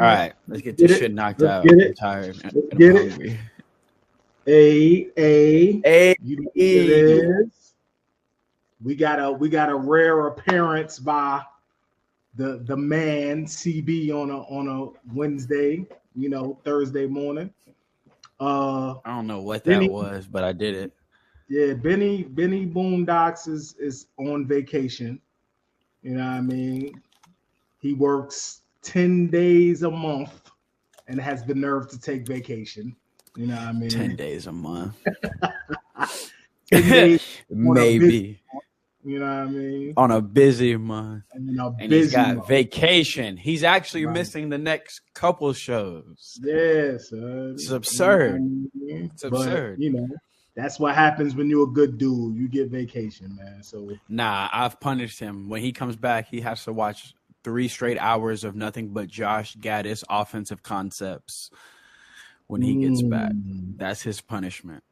All right, let's get this shit knocked out. I'm tired. Let's get it. Hungry. You know what it is. We got a rare appearance by the man CB on a Wednesday, Thursday morning. I don't know what that was, but I did it. Yeah, Benny Boondocks is on vacation. You know what I mean? He works 10 days a month and has the nerve to take vacation. You know what I mean? 10 days a month. 10 days Maybe. You know what I mean? On a busy month. And he's got vacation. He's actually missing the next couple shows. Yes. It's absurd. It's absurd. But, that's what happens when you're a good dude. You get vacation, man. So I've punished him. When he comes back, he has to watch 3 straight hours of nothing but Josh Gaddis offensive concepts when he gets back. That's his punishment.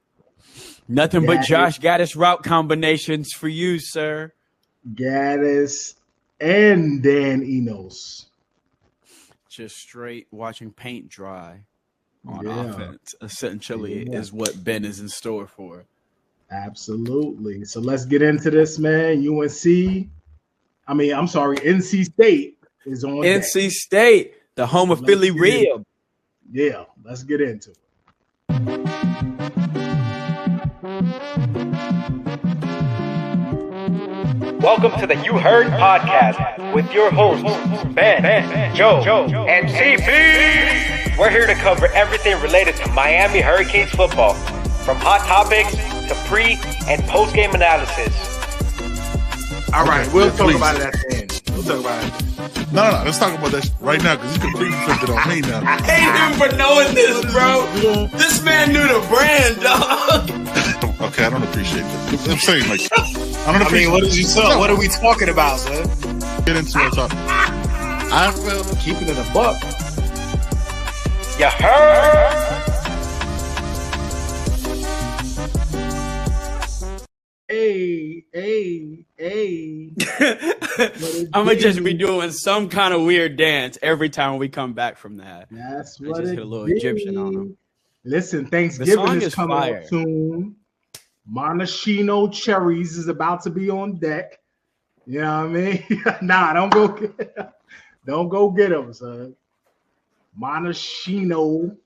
Nothing but Josh Gaddis route combinations for you, sir. Gaddis and Dan Enos. Just straight watching paint dry on offense, essentially, is what Ben is in store for. Absolutely. So let's get into this, man. NC State is on NC deck. State, the home of Philly Rib. Yeah, let's get into it. Welcome to the You Heard Podcast with your hosts, Ben, Joe, and CP. We're here to cover everything related to Miami Hurricanes football, from hot topics to pre- and post-game analysis. All right, we'll talk about it at the end. We'll talk about it. No, let's talk about that right now because you completely flipped it on me now. I hate him for knowing this, bro. This man knew the brand, dog. Okay, I don't appreciate that. I'm saying, like, I don't appreciate. What did you say? What are we talking about, man? Get into it. I feel keeping it a buck. You heard? Hey. I'm going to just be doing some kind of weird dance every time we come back from that. That's I what just it hit a little be. Egyptian on him. Listen, Thanksgiving is coming fire. up soon. Monteshino cherries is about to be on deck. You know what I mean? Don't go get them, son. Monteshino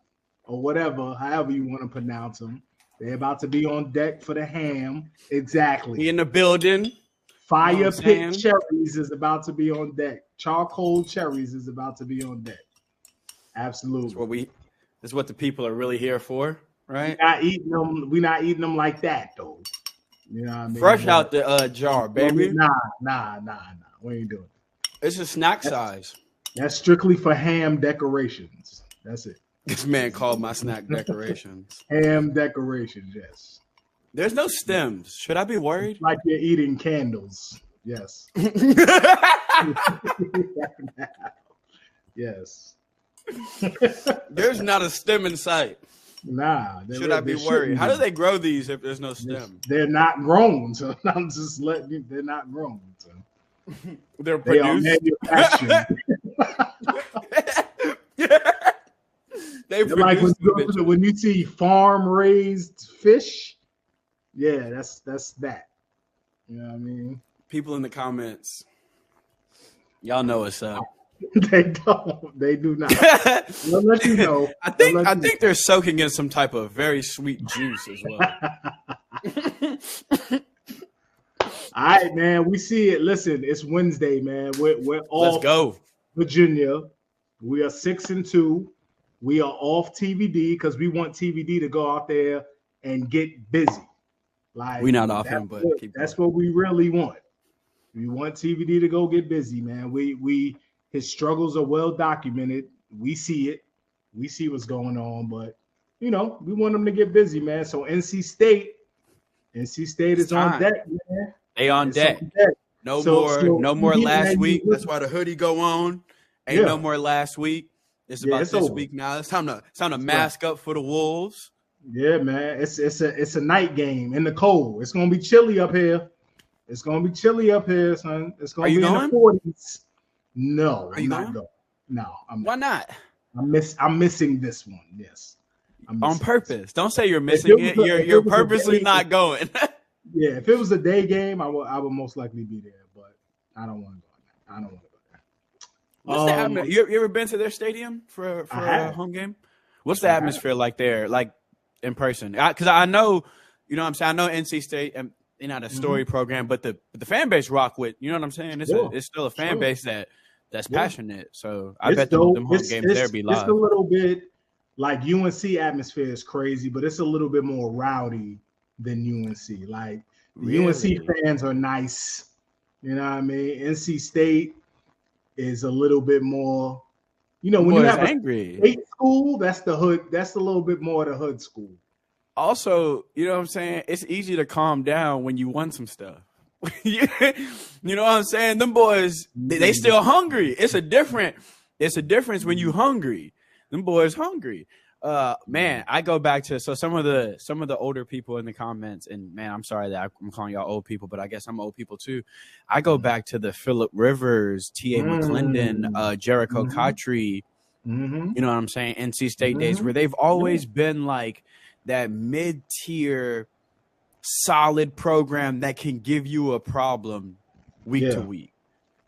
or whatever, however you want to pronounce them. They're about to be on deck for the ham. Exactly. He in the building. Fire pit cherries is about to be on deck. Charcoal cherries is about to be on deck. Absolutely. That's what the people are really here for, right? We're not eating them like that, though. You know what I mean? Fresh out the jar, baby. Nah. We ain't doing it. It's a snack size. That's strictly for ham decorations. That's it. This man called my snack decorations. Ham decorations, yes. There's no stems. Should I be worried? Like you're eating candles. Yes. Yes. There's not a stem in sight. Nah. Should I be worried? How do they grow these if there's no stem? They're not grown, so I'm just letting you. They're not grown, so They're they are produced. manufactured. They like produce when you see farm raised fish, yeah, that's that. You know what I mean? People in the comments, y'all know what's up. They don't. They do not. They'll let you know. I think they're soaking in some type of very sweet juice as well. All right, man. We see it. Listen, it's Wednesday, man. We're off. Let's go, Virginia. We are 6-2. We are off TVD because we want TVD to go out there and get busy. Like we not off him, but that's what we really want. We want TVD to go get busy, man. His struggles are well documented. We see it. We see what's going on, but we want him to get busy, man. So NC State is on deck, man. They on deck. No more last week. That's why the hoodie go on. Ain't no more last week. It's about this over. week now. It's time to mask up for the Wolves. Yeah, man. It's a night game in the cold. It's gonna be chilly up here. Son. It's gonna be in the 40s. No, I'm not going. No, I'm not. Why not? I'm missing this one. Yes. On purpose. Don't say you're missing it. You're purposely not going. Yeah, if it was a day game, I would most likely be there, but I don't want to go there. I don't want to go there. What's the atmosphere? You ever been to their stadium for a home game? What's the atmosphere like there, like in person? Because I know, you know what I'm saying? I know NC State, they're not a story program, but the fan base rock with, you know what I'm saying? It's still a fan base that's passionate. So I bet them home games there be live. It's a little bit like UNC atmosphere is crazy, but it's a little bit more rowdy than UNC. Like the UNC fans are nice. You know what I mean? NC State is a little bit more, when you have angry. A state school, that's the hood. That's a little bit more the hood school. Also, you know what I'm saying? It's easy to calm down when you won some stuff. You know what I'm saying? Them boys, they still hungry. It's a difference when you hungry. Them boys hungry. Man, I go back to some of the older people in the comments, and man, I'm sorry that I'm calling y'all old people, but I guess I'm old people too. I go back to the Phillip Rivers, T.A. McClendon, Jericho Cottree, you know what I'm saying, NC State days, where they've always been like that mid-tier solid program that can give you a problem week to week.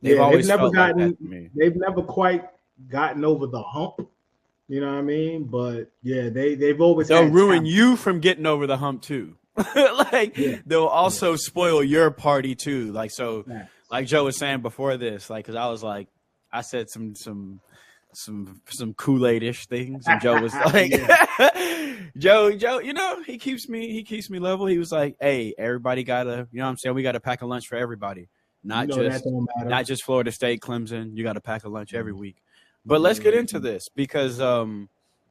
They've always never gotten like that to me. They've never quite gotten over the hump. You know what I mean? But yeah, they've always they'll ruin you from getting over the hump too. They'll also spoil your party too. Like like Joe was saying before this, like because I was like I said some Kool-Aid-ish things, and Joe was like, Joe, he keeps me level. He was like, hey, everybody gotta, you know what I'm saying? We gotta pack a lunch for everybody, not just Florida State, Clemson. You gotta pack a lunch every week. But let's get into this because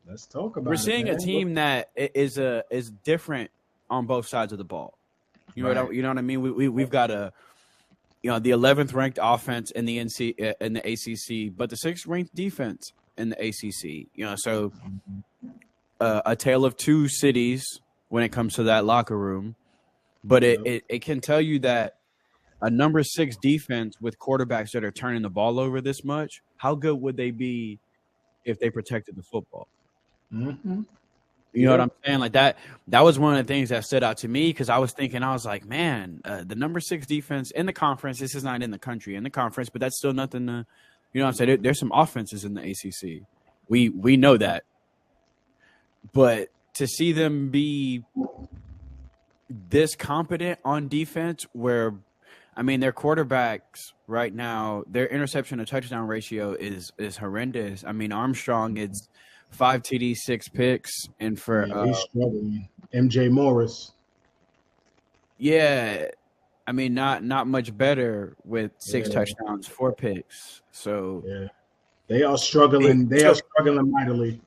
let's talk about we're seeing a team that is different on both sides of the ball. You know what I mean? We've got the 11th ranked offense in the ACC, but the 6th ranked defense in the ACC. So a tale of two cities when it comes to that locker room. But it can tell you that a number 6 defense with quarterbacks that are turning the ball over this much, how good would they be if they protected the football? You know what I'm saying? Like that was one of the things that stood out to me because I was like, man, the number 6 defense in the conference, this is not in the country, in the conference, but that's still nothing to, you know what I'm saying? There's some offenses in the ACC. We know that. But to see them be this competent on defense where, I mean, their quarterbacks right now, their interception to touchdown ratio is horrendous. I mean, Armstrong, it's 5 TD, 6 picks, and for he's struggling. MJ Morris. Yeah, I mean, not much better with 6 touchdowns, 4 picks. So they are struggling. They are struggling mightily.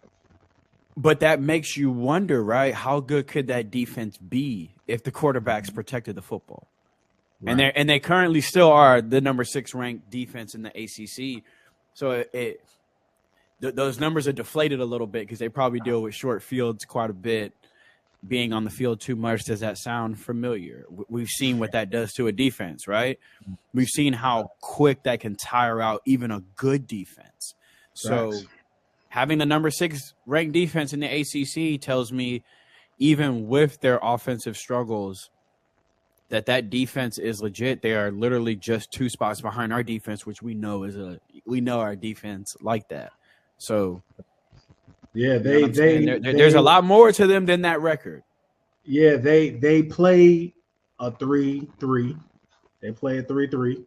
But that makes you wonder, right? How good could that defense be if the quarterbacks protected the football? Right. And they currently still are the number 6 ranked defense in the ACC. So those numbers are deflated a little bit because they probably deal with short fields quite a bit. Being on the field too much, does that sound familiar? We've seen what that does to a defense, right? We've seen how quick that can tire out even a good defense. So having the number 6 ranked defense in the ACC tells me even with their offensive struggles, that defense is legit. They are literally just 2 spots behind our defense, which we know our defense like that. So, there's a lot more to them than that record. Yeah, they play a 3-3. They play a 3-3.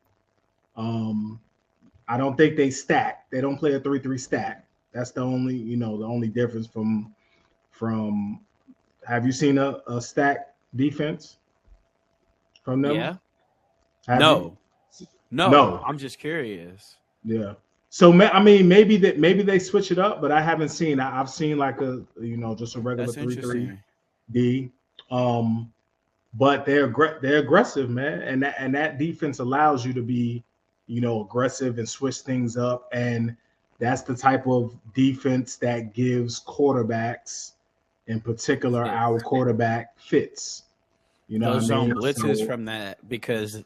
I don't think they stack. They don't play a 3-3 stack. That's the only difference from. Have you seen a stack defense? From them? Yeah. No. I'm just curious. Yeah. So I mean, maybe they switch it up, but I haven't seen. I've seen like just a regular 3-3 D. But they're aggressive, man, and that defense allows you to be, aggressive and switch things up, and that's the type of defense that gives quarterbacks, in particular, our quarterback fits. Those zone blitzes from that because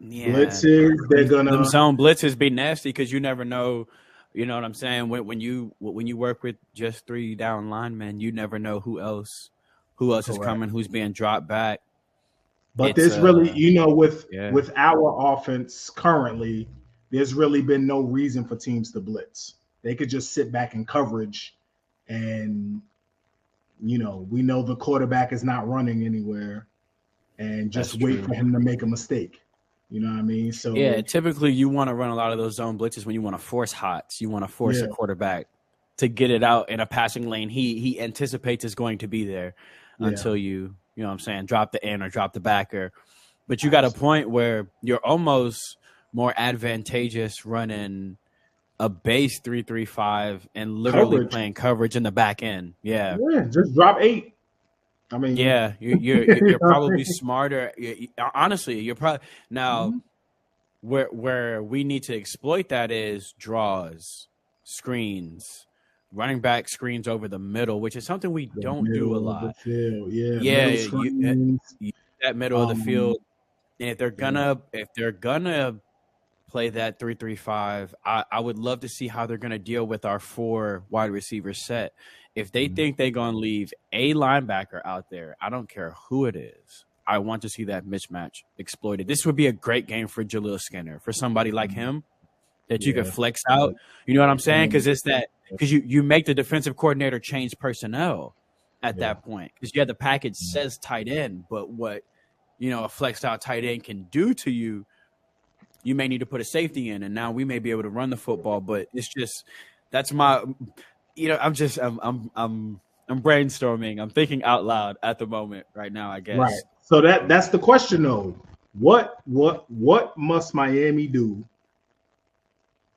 blitzes, they're gonna them zone blitzes be nasty because you never know You know what I'm saying? When you work with just 3 down linemen, you never know who else is coming, who's being dropped back. But there's really, with yeah. our offense currently, there's really been no reason for teams to blitz. They could just sit back in coverage, and we know the quarterback is not running anywhere, and just wait for him to make a mistake. You know what I mean? So yeah, typically you want to run a lot of those zone blitzes when you want to force hots. You want to force a quarterback to get it out in a passing lane. He anticipates is going to be there until you know what I'm saying, drop the end or drop the backer. But you got a point where you're almost more advantageous running a base 3-3-5 and literally playing coverage in the back end. Yeah, just drop 8. I mean, yeah, you're probably smarter. Honestly, you're probably now where we need to exploit that is draws, screens, running back screens over the middle, which is something we don't do a lot. That middle of the field. And if they're gonna play that 3-3-5, I would love to see how they're gonna deal with our 4 wide receiver set. If they think they're going to leave a linebacker out there, I don't care who it is. I want to see that mismatch exploited. This would be a great game for Jaleel Skinner, for somebody like him that you could flex out. You know what I'm saying? Because you make the defensive coordinator change personnel at that point. Because the package says tight end, but what a flexed out tight end can do to you, you may need to put a safety in, and now we may be able to run the football. But it's just that's my. I'm brainstorming. I'm thinking out loud at the moment right now, I guess. Right. So that's the question though. What must Miami do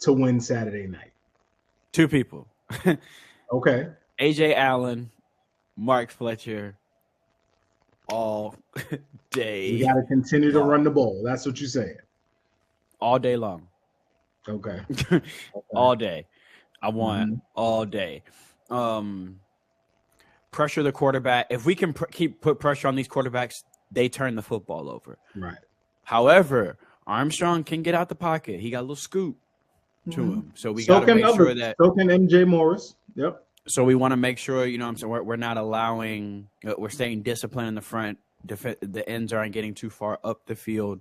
to win Saturday night? 2 people. Okay. AJ Allen, Mark Fletcher, all day. You got to continue to run the ball. That's what you're saying. All day long. Okay. All day. I want all day. Pressure the quarterback. If we can put pressure on these quarterbacks, they turn the football over. Right. However, Armstrong can get out the pocket. He got a little scoop to him. So we got to make sure that. So can MJ Morris. Yep. So we want to make sure, we're not allowing – we're staying disciplined in the front. The ends aren't getting too far up the field.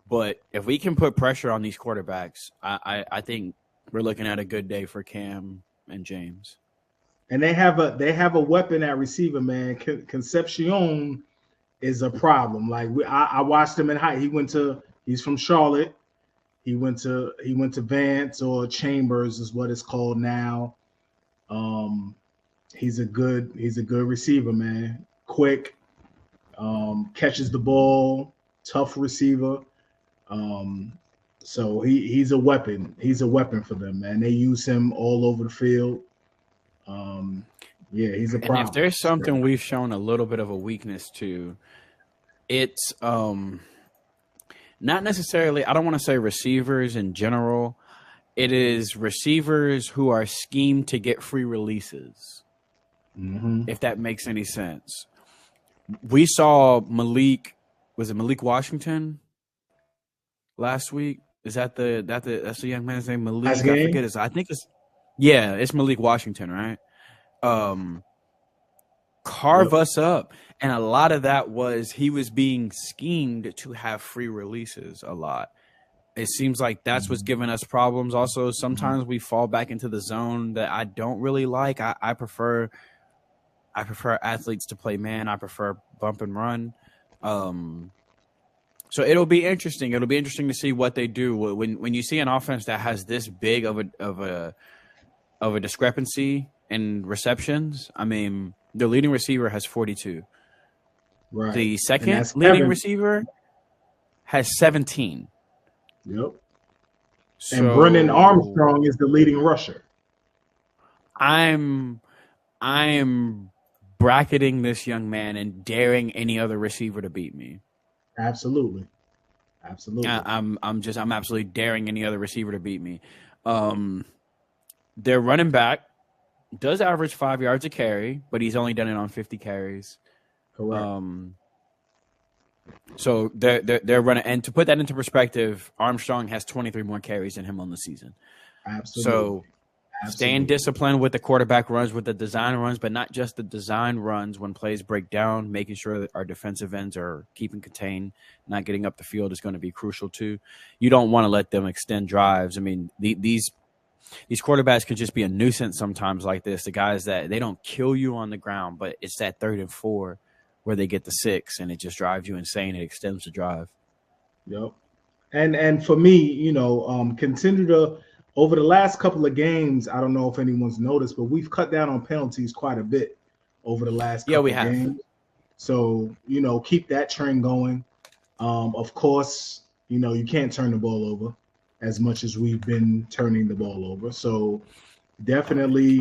But if we can put pressure on these quarterbacks, I think – we're looking at a good day for Cam and James. And they have a weapon at receiver, man. Concepcion is a problem. Like I watched him in high. He's from Charlotte. He went to Vance or Chambers is what it's called now. He's a good receiver, man. Quick, catches the ball, tough receiver. So he's a weapon. He's a weapon for them, man. They use him all over the field. He's a problem. And if there's something we've shown a little bit of a weakness to, it's not necessarily, I don't want to say receivers in general. It is receivers who are schemed to get free releases, if that makes any sense. We saw Malik Washington last week? Is that's the young man's name? Malik? I forget his. I think it's Malik Washington, right? Carve us up, and a lot of that was he was being schemed to have free releases a lot. It seems like that's what's giving us problems. Also, sometimes we fall back into the zone that I don't really like. I prefer athletes to play man. I prefer bump and run. So it'll be interesting. It'll be interesting to see what they do when you see an offense that has this big of a discrepancy in receptions. I mean, the leading receiver has 42. Right. The second leading receiver has 17. Yep. So, and Brennan Armstrong is the leading rusher. I'm bracketing this young man and daring any other receiver to beat me. Absolutely. I'm absolutely daring any other receiver to beat me. Their running back does average 5 yards a carry, but he's only done it on 50 carries. Correct. So they're running, and to put that into perspective, Armstrong has 23 more carries than him on the season. Absolutely. So staying disciplined with the quarterback runs, with the design runs, but not just the design runs when plays break down, making sure that our defensive ends are keeping contained, not getting up the field is going to be crucial too. You don't want to let them extend drives. I mean, these quarterbacks can just be a nuisance sometimes like this. The guys that they don't kill you on the ground, but it's that 3rd and 4 where they get the 6 and it just drives you insane. It extends the drive. Yep. And for me, continue to, over the last couple of games, I don't know if anyone's noticed, but we've cut down on penalties quite a bit over the last couple of games. So, keep that trend going. Of course, you can't turn the ball over as much as we've been turning the ball over. So definitely,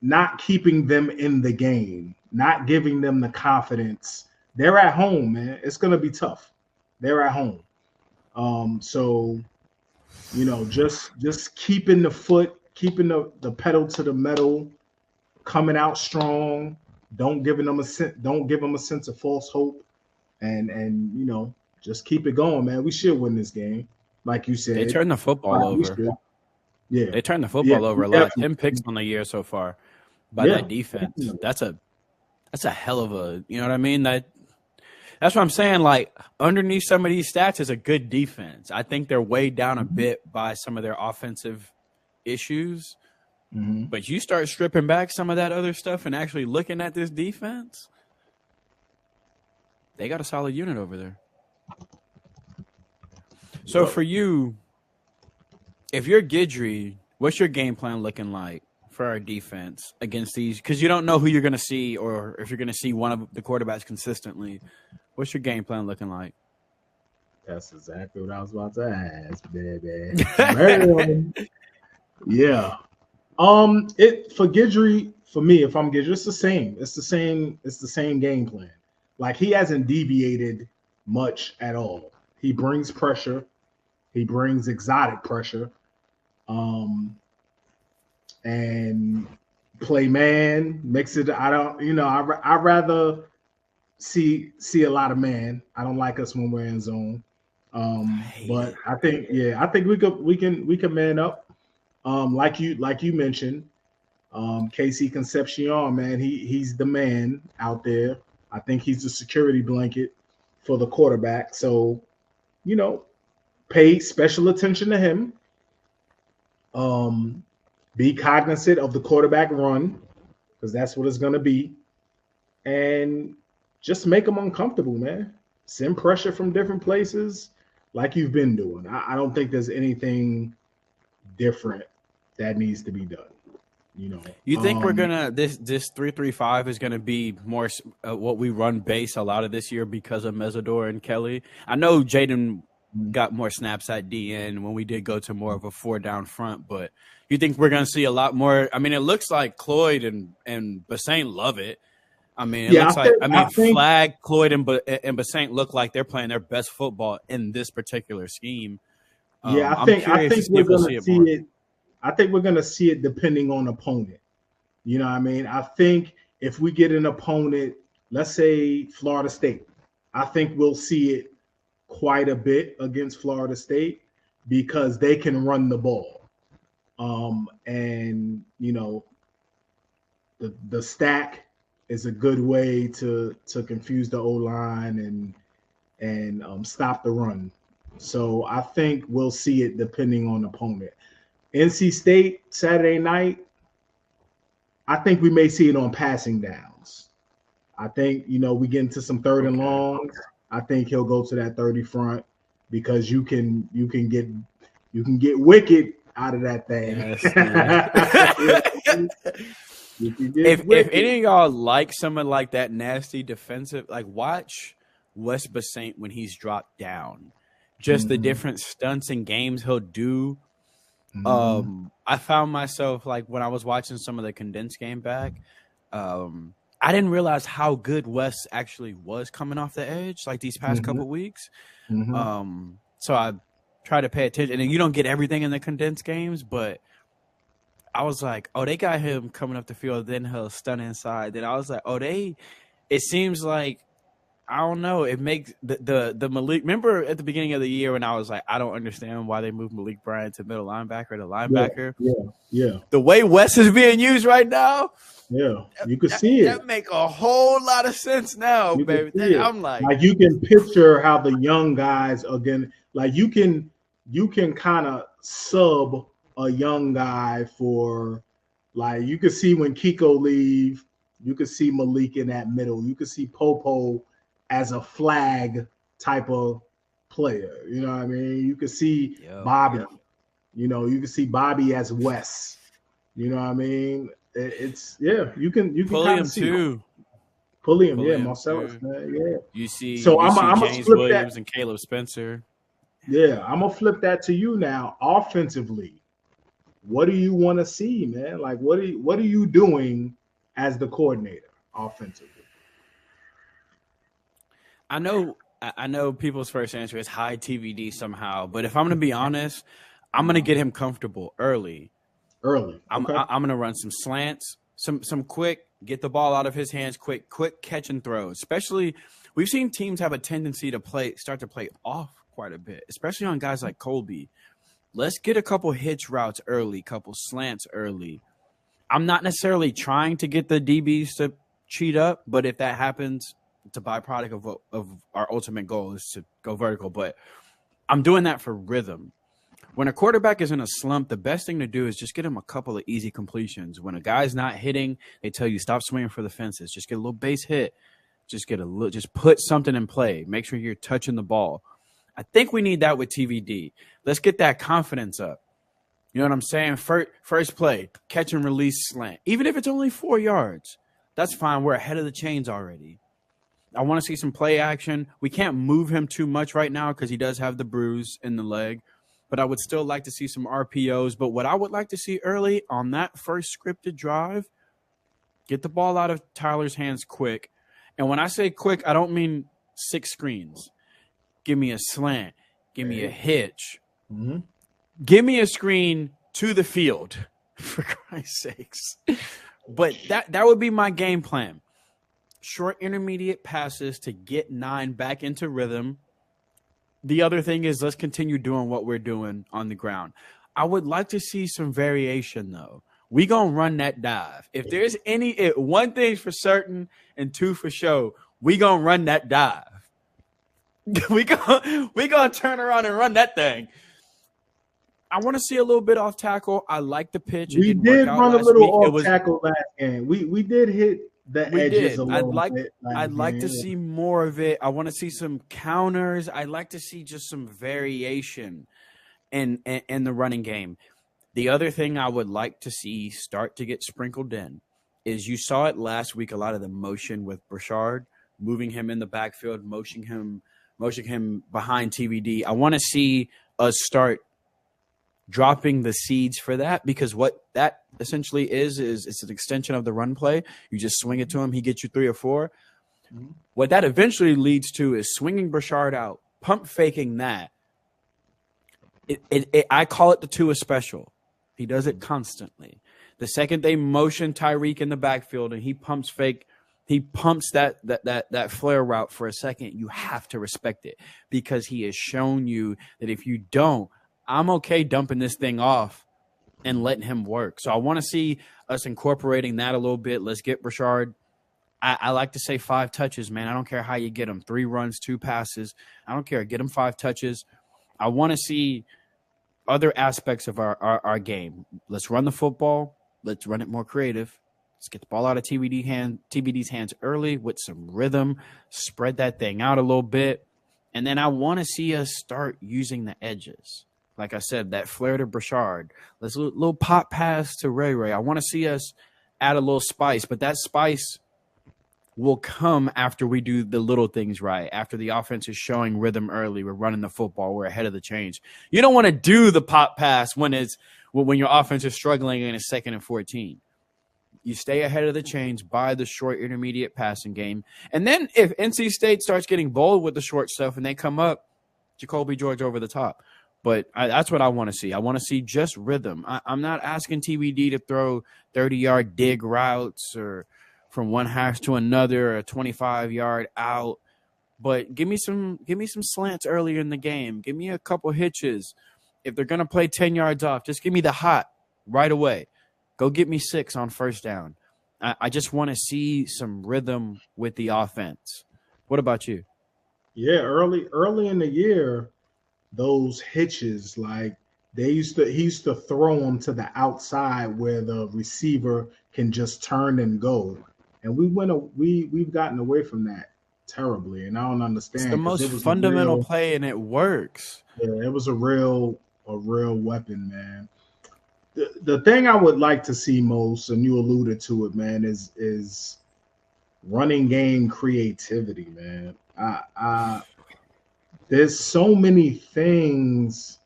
not keeping them in the game, not giving them the confidence. They're at home, man. It's going to be tough. They're at home. So, just keeping the foot, keeping the pedal to the metal, coming out strong. Don't give them a sense of false hope, and just keep it going, man. We should win this game, like you said. They turned the football over. Yeah, they turned the football over a lot. 10 picks on the year so far by that defense. That's a hell of a, you know what I mean? That's what I'm saying. Like, underneath some of these stats is a good defense. I think they're weighed down a bit by some of their offensive issues. Mm-hmm. But you start stripping back some of that other stuff and actually looking at this defense, they got a solid unit over there. So for you, if you're Guidry, what's your game plan looking like for our defense against these? Because you don't know who you're going to see, or if you're going to see one of the quarterbacks consistently. What's your game plan looking like? That's exactly what I was about to ask, baby. Yeah. For Guidry, for me, if I'm Guidry, it's the same. It's the same game plan. Like, he hasn't deviated much at all. He brings pressure. He brings exotic pressure. And play man, mix it. I rather see a lot of man. I don't like us when we're in zone. But I think we can man up. Like you mentioned, Casey Concepcion, man, he's the man out there. I think he's the security blanket for the quarterback. So, pay special attention to him. Be cognizant of the quarterback run, because that's what it's going to be. And just make them uncomfortable, man. Send pressure from different places like you've been doing. I don't think there's anything different that needs to be done. You think we're gonna this 3-3-5 is gonna be more what we run base a lot of this year because of Mesidor and Kelly? I know Jaden got more snaps at DN when we did go to more of a 4-down front, but you think we're gonna see a lot more? I mean, it looks like Cloyd and Bassane love it. I mean, Flag, Cloyd, and Bassane look like they're playing their best football in this particular scheme. I think we're gonna see it. I think we're going to see it depending on opponent. You know what I mean? I think if we get an opponent, let's say Florida State, I think we'll see it quite a bit against Florida State because they can run the ball. And, the stack is a good way to confuse the O-line and stop the run. So I think we'll see it depending on opponent. NC State, Saturday night, I think we may see it on passing downs. I think, we get into some 3rd and longs. I think he'll go to that 30 front because you can get wicked out of that thing. Yes, if any of y'all like someone like that nasty defensive, like, watch Wes Bassane when he's dropped down. Just the different stunts and games he'll do. I found myself, like, when I was watching some of the condensed game back, I didn't realize how good Wes actually was coming off the edge, like, these past couple weeks. So I try to pay attention, and you don't get everything in the condensed games, but I was like, oh, they got him coming up the field, then he'll stun inside. Then I was like, it seems like I don't know. It makes the Malik. Remember at the beginning of the year when I was like, I don't understand why they moved Malik Bryant to middle linebacker to linebacker. Yeah. The way Wes is being used right now, you can see it. That make a whole lot of sense now, baby. I'm like you can picture how the young guys again. Like you can kind of sub a young guy for, like, you can see when Kiko leave, you can see Malik in that middle. You can see Popo as a flag type of player. You know what I mean? You can see Bobby. You know, you can see Bobby as Wes. You know what I mean? It's you can Pulliam too. Pulliam, Marcellus, man, You see, so I'm James Williams and Caleb Spencer. Yeah, I'm gonna flip that to you now. Offensively, what do you want to see, man? Like, what are you doing as the coordinator offensively? I know people's first answer is high TVD somehow, but if I'm gonna be honest, I'm gonna get him comfortable early. Okay. I'm gonna run some slants, some quick, get the ball out of his hands quick catch and throw. Especially, we've seen teams have a tendency to start to play off quite a bit, especially on guys like Colby. Let's get a couple hitch routes early, couple slants early. I'm not necessarily trying to get the DBs to cheat up, but if that happens, it's a byproduct of our ultimate goal is to go vertical. But I'm doing that for rhythm. When a quarterback is in a slump, the best thing to do is just get him a couple of easy completions. When a guy's not hitting, they tell you stop swinging for the fences. Just get a little base hit. Just put something in play. Make sure you're touching the ball. I think we need that with TVD. Let's get that confidence up. You know what I'm saying? First play, catch and release slant. Even if it's only 4 yards, that's fine. We're ahead of the chains already. I want to see some play action. We can't move him too much right now because he does have the bruise in the leg. But I would still like to see some RPOs. But what I would like to see early on that first scripted drive, get the ball out of Tyler's hands quick. And when I say quick, I don't mean 6 screens. Give me a slant. Give me a hitch. Mm-hmm. Give me a screen to the field, for Christ's sakes. But that would be my game plan. Short intermediate passes to get 9 back into rhythm. The other thing is let's continue doing what we're doing on the ground. I would like to see some variation, though. We going to run that dive. If there's one thing's for certain and 2 for show, we going to run that dive. we gonna turn around and run that thing. I want to see a little bit off tackle. I like the pitch. We did run a little off tackle last game. We did hit the edges a little bit. I'd like to see more of it. I want to see some counters. I'd like to see just some variation in the running game. The other thing I would like to see start to get sprinkled in is you saw it last week, a lot of the motion with Brashard, moving him in the backfield, motioning him behind TVD. I want to see us start dropping the seeds for that, because what that essentially is it's an extension of the run play. You just swing it to him. He gets you 3 or 4. Mm-hmm. What that eventually leads to is swinging Brashard out, pump faking that. I call it the Tua special. He does it constantly. The second they motion Tyreek in the backfield and he pumps that flare route for a second, you have to respect it, because he has shown you that if you don't, I'm okay dumping this thing off and letting him work. So I want to see us incorporating that a little bit. Let's get Brashard. I like to say 5 touches, man. I don't care how you get him. 3 runs, 2 passes. I don't care. Get him 5 touches. I want to see other aspects of our game. Let's run the football. Let's run it more creative. Let's get the ball out of TBD's hands early with some rhythm. Spread that thing out a little bit. And then I want to see us start using the edges. Like I said, that flare to Brashard. Let's little pop pass to Ray. I want to see us add a little spice, but that spice will come after we do the little things right. After the offense is showing rhythm early, we're running the football, we're ahead of the chains. You don't want to do the pop pass when your offense is struggling in a 2nd and 14. You stay ahead of the chains by the short intermediate passing game. And then if NC State starts getting bold with the short stuff and they come up, Jacoby George over the top. But that's what I want to see. I want to see just rhythm. I'm not asking TBD to throw 30-yard dig routes or from one hash to another, or a 25-yard out. But give me some slants earlier in the game. Give me a couple hitches. If they're gonna play 10 yards off, just give me the hot right away. Go get me 6 on first down. I just want to see some rhythm with the offense. What about you? Yeah, early in the year, those hitches, like he used to throw them to the outside where the receiver can just turn and go. And we've gotten away from that terribly, and I don't understand. It's the most fundamental play, and it works. Yeah, it was a real weapon, man. The thing I would like to see most, and you alluded to it, man, is running game creativity, man. There's so many things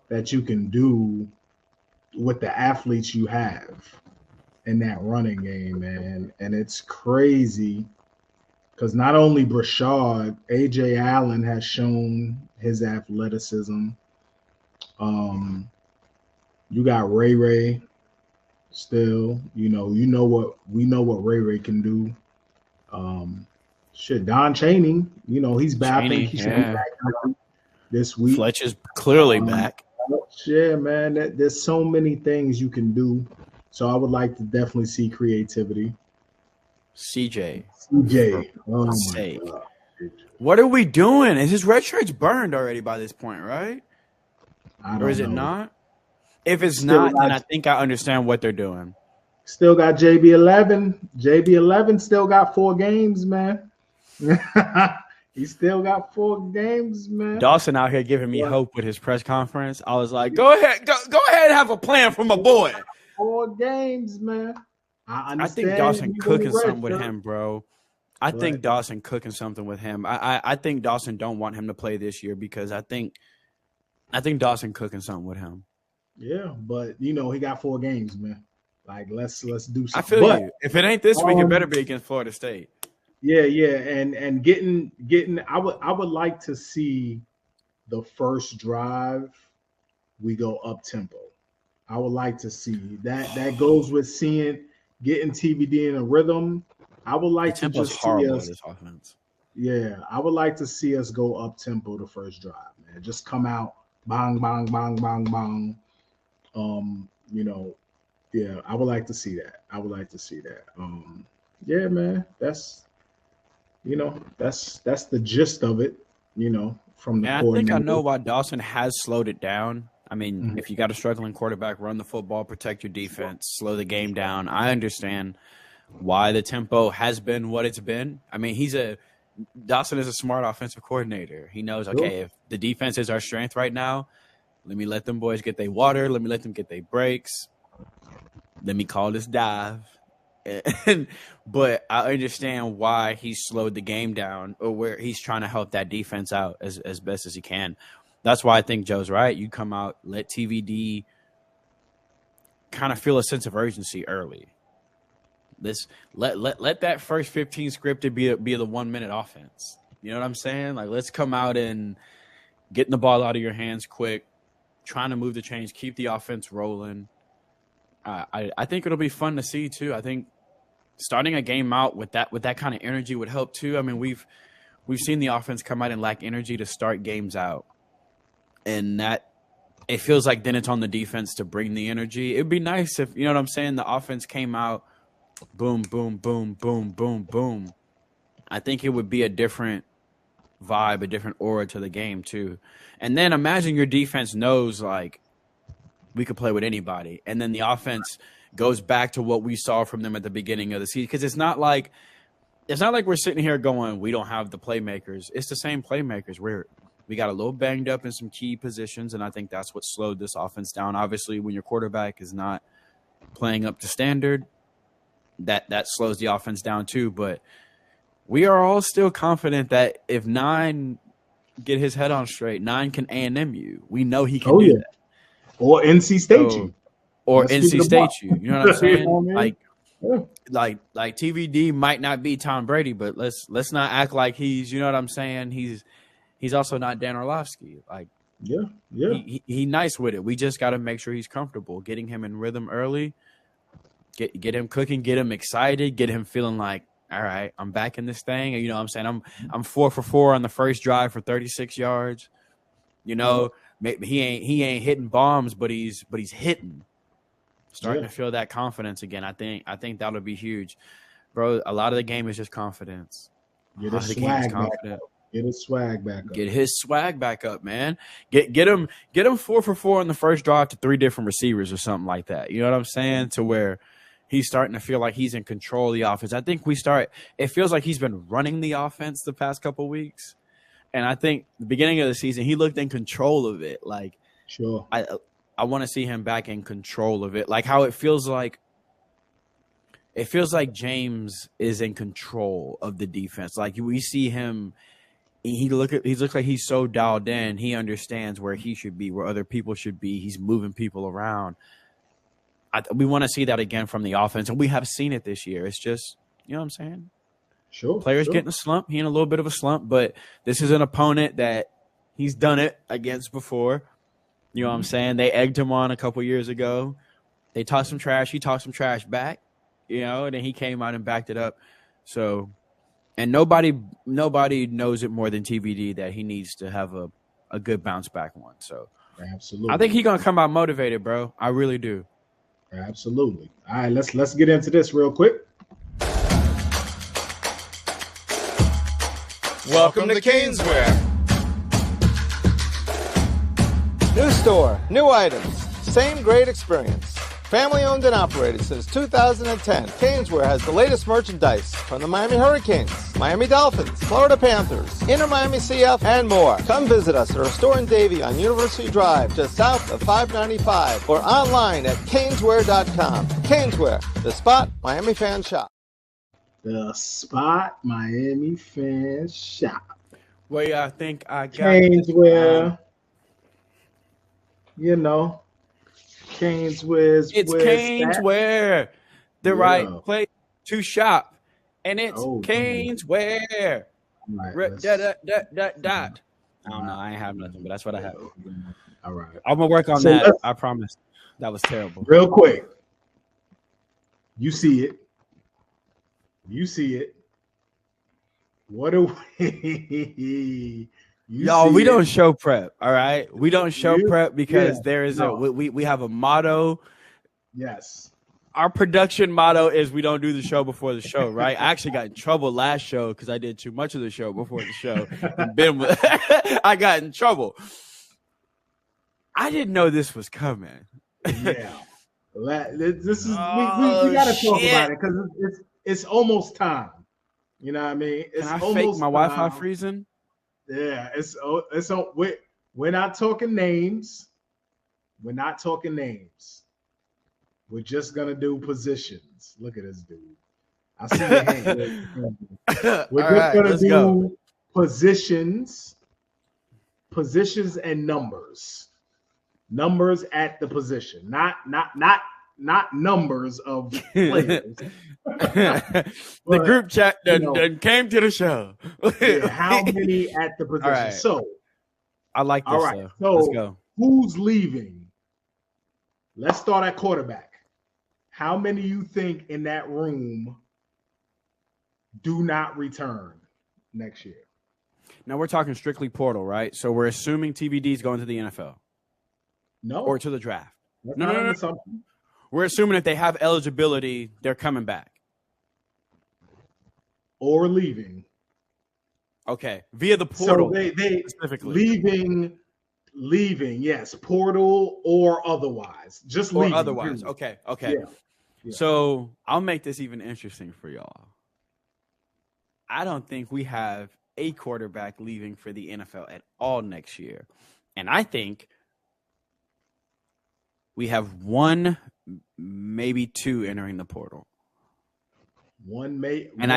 that you can do with the athletes you have in that running game, man. And it's crazy because not only Brashard, AJ Allen has shown his athleticism. You got Ray still. We know what Ray can do. Don Chaney, he's back. He's back this week. Fletch is clearly back. Yeah, man. There's so many things you can do. So I would like to definitely see creativity. CJ. Oh my sake. God. What are we doing? Is his red shirts burned already by this point, right? Or is it not? If it's not, then I think I understand what they're doing. Still got JB11. JB11 still got 4 games, man. He still got 4 games, man. Dawson out here giving me hope with his press conference. I was like, go ahead and have a plan for my boy. 4 games, man. I think Dawson cooking something with him, bro. I think Dawson cooking something with him. I think Dawson don't want him to play this year because I think Dawson cooking something with him. Yeah, but he got 4 games, man. Like let's do something. I feel you. If it ain't this week, it better be against Florida State. Yeah, and getting. I would like to see the first drive we go up tempo. I would like to see that. That goes with getting TVD in a rhythm. I would like to just see us. This offense. Yeah, I would like to see us go up tempo the first drive, man. Just come out, bang, bang, bang, bang, bang. Yeah, I would like to see that. Yeah, man, that's the gist of it. From the. I think I know why Dawson has slowed it down. I mean, if you got a struggling quarterback, run the football, protect your defense, slow the game down. I understand why the tempo has been what it's been. I mean, Dawson is a smart offensive coordinator. He knows, okay, if the defense is our strength right now, let me let them boys get their water. Let me let them get their breaks. Let me call this dive. But I understand why he slowed the game down, or where he's trying to help that defense out as best as he can. That's why I think Joe's right. You come out, let TVD kind of feel a sense of urgency early. Let that first 15 scripted be the 1 minute offense. You know what I'm saying? Like, let's come out and getting the ball out of your hands quick, trying to move the chains, keep the offense rolling. I think it'll be fun to see too. I think starting a game out with that kind of energy would help too. I mean, we've seen the offense come out and lack energy to start games out, and that it feels like then it's on the defense to bring the energy. It'd be nice if, you know what I'm saying, the offense came out, boom, boom, boom, boom, boom, boom. I think it would be a different vibe, a different aura to the game too. And then imagine your defense knows, like, we could play with anybody. And then the offense goes back to what we saw from them at the beginning of the season. Because it's not like we're sitting here going, we don't have the playmakers. It's the same playmakers. We got a little banged up in some key positions, and I think that's what slowed this offense down. Obviously, when your quarterback is not playing up to standard, that slows the offense down too. But we are all still confident that if 9 get his head on straight, 9 can A&M you. We know he can do that. Or NC State you. Or NC State you. You know what I'm saying? Like TVD might not be Tom Brady, but let's not act like he's, you know what I'm saying? He's also not Dan Orlovsky. Like, yeah. He nice with it. We just got to make sure he's comfortable, getting him in rhythm early, get him cooking, get him excited, get him feeling like, all right, I'm back in this thing. You know what I'm saying? I'm 4 for 4 on the first drive for 36 yards. You know, maybe he ain't hitting bombs, but he's hitting. Starting to feel that confidence again. I think that'll be huge. Bro, a lot of the game is just confidence. Get his swag back up. Get his swag back up. Get his swag back up, man. Get him 4 for 4 on the first drive to 3 different receivers or something like that. You know what I'm saying? To where he's starting to feel like he's in control of the offense. I think it feels like he's been running the offense the past couple weeks. And I think the beginning of the season, he looked in control of it. Like, sure. I want to see him back in control of it. Like how it feels like James is in control of the defense. Like we see him, he looks like he's so dialed in. He understands where he should be, where other people should be. He's moving people around. We want to see that again from the offense, and we have seen it this year. It's just, you know what I'm saying? Sure. Players getting a slump. He in a little bit of a slump, but this is an opponent that he's done it against before. You know what I'm saying? They egged him on a couple years ago. They talked some trash. He talked some trash back, you know, and then he came out and backed it up. So, and nobody knows it more than TBD that he needs to have a good bounce back one. So, absolutely, I think he's gonna come out motivated, bro. I really do. Absolutely. All right, let's get into this real quick. Welcome to Caneswear. New store, new items, same great experience. Family owned and operated since 2010, Caneswear has the latest merchandise from the Miami Hurricanes, Miami Dolphins, Florida Panthers, Inter Miami CF, and more. Come visit us at our store in Davie on University Drive, just south of 595, or online at caneswear.com. Caneswear, the spot Miami fans shop. The spot Miami fans shop. Well, yeah, I think I got Caneswear. You know, Caneswear. It's Caneswear, the right place to shop, and it's Caneswear. Right, dot. I don't know. I ain't have nothing, but that's what I have. All right, I'm gonna work on that. I promise. That was terrible. Real quick, you see it. You see it. What do we? Y'all, we don't show prep, all right? We don't show prep because there is we have a motto. Yes. Our production motto is we don't do the show before the show, right? I actually got in trouble last show because I did too much of the show before the show. I got in trouble. I didn't know this was coming. Yeah. This is we gotta talk about it because it's almost time. You know what I mean? It's Can I almost fake my Wi-Fi freezing? Yeah, we're not talking names. We're not talking names. We're just gonna do positions. Look at this dude. I see your hand. We're just gonna do positions and numbers. Numbers at the position, not numbers of players. The group chat done came to the show. How many at the position? Right. So I like this. All right. So let's go. Who's leaving? Let's start at quarterback. How many you think in that room do not return next year? Now we're talking strictly portal, right? So we're assuming TBD is going to the NFL. No. Or to the draft. No. We're assuming if they have eligibility, they're coming back. Or leaving. Okay. Via the portal. So they specifically. Leaving, yes. Portal or otherwise. Just leaving. Or otherwise. Okay. Yeah. So I'll make this even interesting for y'all. I don't think we have a quarterback leaving for the NFL at all next year. And I think we have one, maybe two entering the portal. I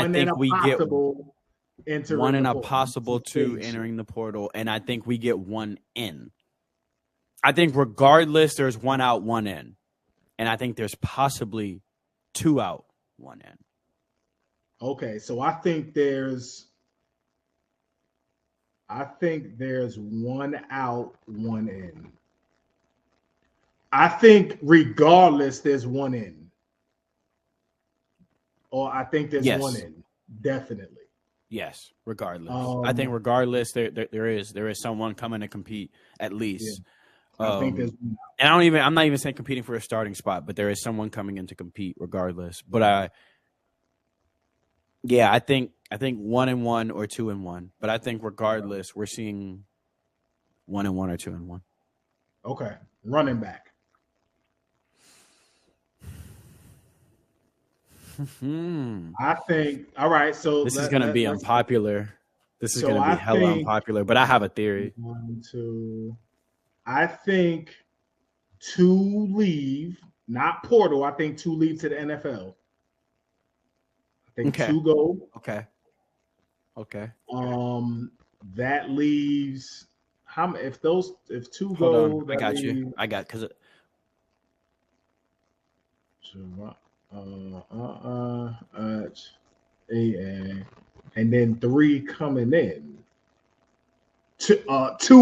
think we get one in a possible two entering the portal, and I think we get one in. I think regardless, there's one out, one in. And I think there's possibly two out, one in. Okay, so I think there's one out, one in. I think regardless, there's one in. Or I think there's one in. Definitely. Yes, regardless. I think regardless, there is someone coming to compete at least. Yeah. I think there's, and I'm not even saying competing for a starting spot, but there is someone coming in to compete regardless. But I think 1-1 or 2-1. But I think regardless, we're seeing 1-1 or 2-1. Okay, running back. I think. All right, so this is going to be unpopular. This is going to be hella unpopular. But I have a theory. 1, 2. I think 2 leave, not Portal. I think 2 leave to the NFL. I think 2 go. Okay. That leaves how? If 2 Hold go, on. I got you. I got because. And then 3 coming in. 2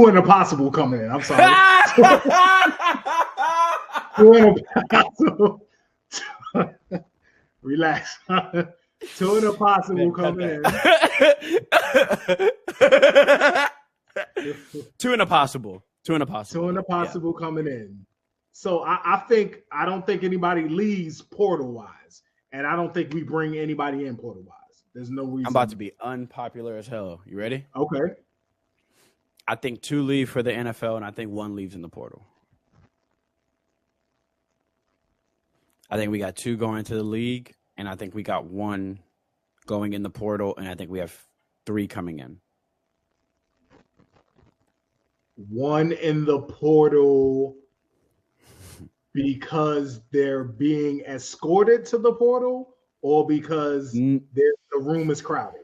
and a possible coming in. I'm sorry. 2 and a possible. Relax. 2 and a possible coming in. 2 and a possible. 2 and a possible. 2 and a possible coming in. So I don't think anybody leaves portal wise, and I don't think we bring anybody in portal wise. There's no reason. I'm about to be unpopular as hell. You ready? Okay. I think 2 leave for the NFL, and I think 1 leaves in the portal. I think we got 2 going into the league, and I think we got 1 going in the portal, and I think we have 3 coming in. 1 in the portal because they're being escorted to the portal, or because the room is crowded?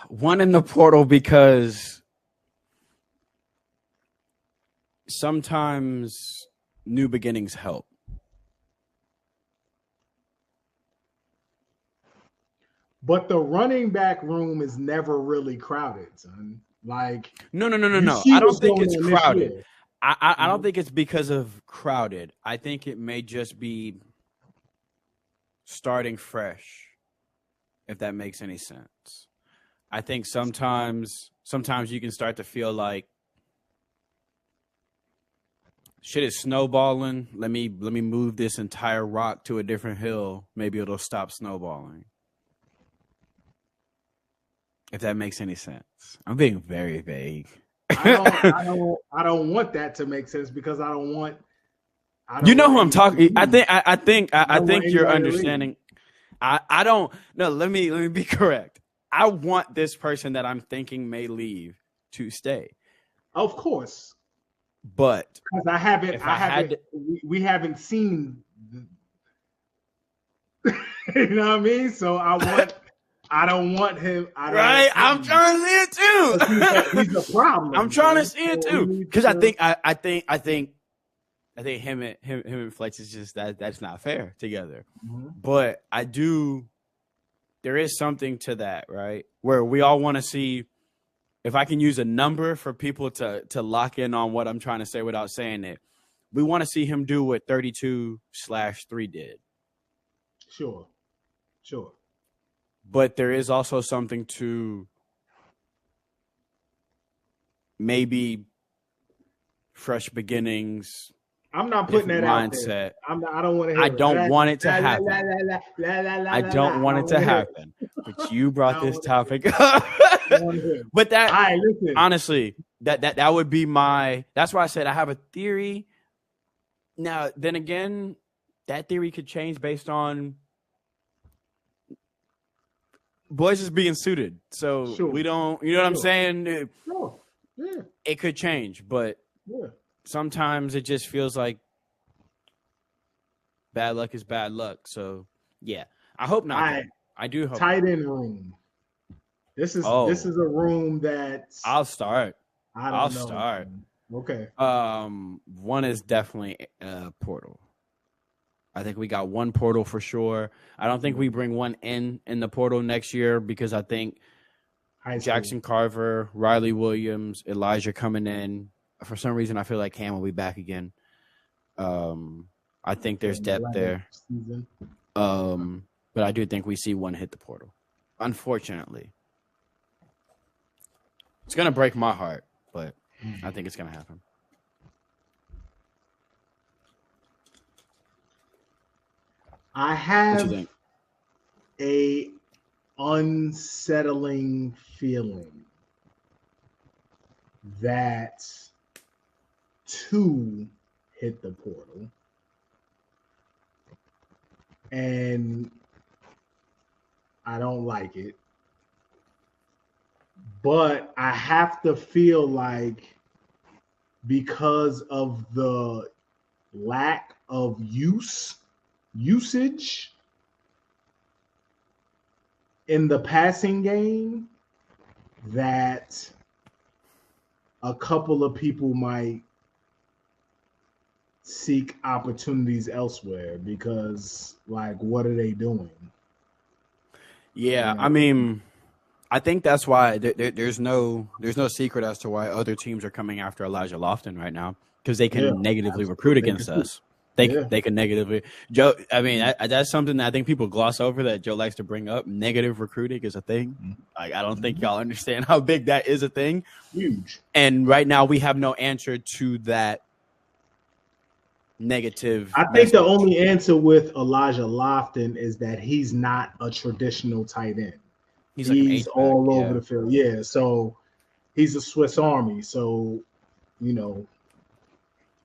One in the portal because sometimes new beginnings help. But the running back room is never really crowded, son. Like no. I don't think it's crowded. I don't think it's because of crowded. I think it may just be starting fresh, if that makes any sense. I think sometimes you can start to feel like shit is snowballing. Let me move this entire rock to a different hill. Maybe it'll stop snowballing. If that makes any sense. I'm being very vague. I don't want that to make sense because I don't want you know who I'm talking. I think you're understanding. I don't no, let me be correct. I want this person that I'm thinking may leave to stay. Of course. But because we haven't seen you know what I mean? So I don't want him. I'm trying to see it too. He's a problem. I'm trying to see it too because I think him and Flex is just that's not fair together. Mm-hmm. But there is something to that, right? Where we all want to see if I can use a number for people to lock in on what I'm trying to say without saying it. We want to see him do what 32/3 did. Sure. But there is also something to maybe fresh beginnings. I'm not putting that mindset. Out there. I don't want to. I don't want it to happen. I don't want it to happen. But you brought this topic up. But that, right, honestly, that would be my. That's why I said I have a theory. Now, then again, that theory could change based on boys is being suited. So we don't, you know what I'm saying? Sure. Yeah. It could change, but sometimes it just feels like bad luck is bad luck. So yeah, I hope not. I do hope. Tight end room. This is a room that I'll start. I'll start. Okay. 1 is definitely portal. I think we got 1 portal for sure. I don't think we bring 1 in the portal next year because I think Jackson Carver, Riley Williams, Elijah coming in. For some reason, I feel like Cam will be back again. I I think there's depth there. But I do think we see one hit the portal. Unfortunately. It's going to break my heart, but I think it's going to happen. I have a unsettling feeling that 2 hit the portal. And I don't like it. But I have to feel like because of the lack of usage in the passing game, that a couple of people might seek opportunities elsewhere because, like, what are they doing? Yeah, I mean, I think that's why there's no secret as to why other teams are coming after Elijah Lofton right now, because they can negatively recruit against us. They can negatively. Joe, I mean, that's something that I think people gloss over that Joe likes to bring up. Negative recruiting is a thing. Like, I don't think y'all understand how big that is a thing. Huge. And right now we have no answer to that negative. I think the only answer with Elijah Lofton is that he's not a traditional tight end. He's like all over the field. Yeah, so he's a Swiss Army. So, you know.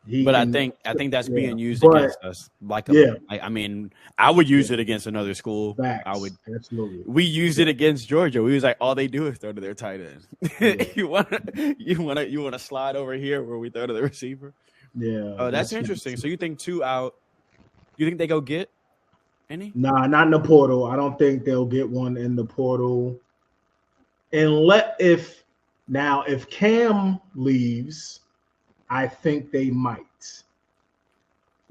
I think that's being used against us. I mean, I would use it against another school. Facts. I would absolutely. We used it against Georgia. We was like, all they do is throw to their tight end. you wanna slide over here where we throw to the receiver? Yeah. Oh, that's interesting. So you think 2 out? You think they go get any? Nah, not in the portal. I don't think they'll get one in the portal. If Cam leaves, I think they might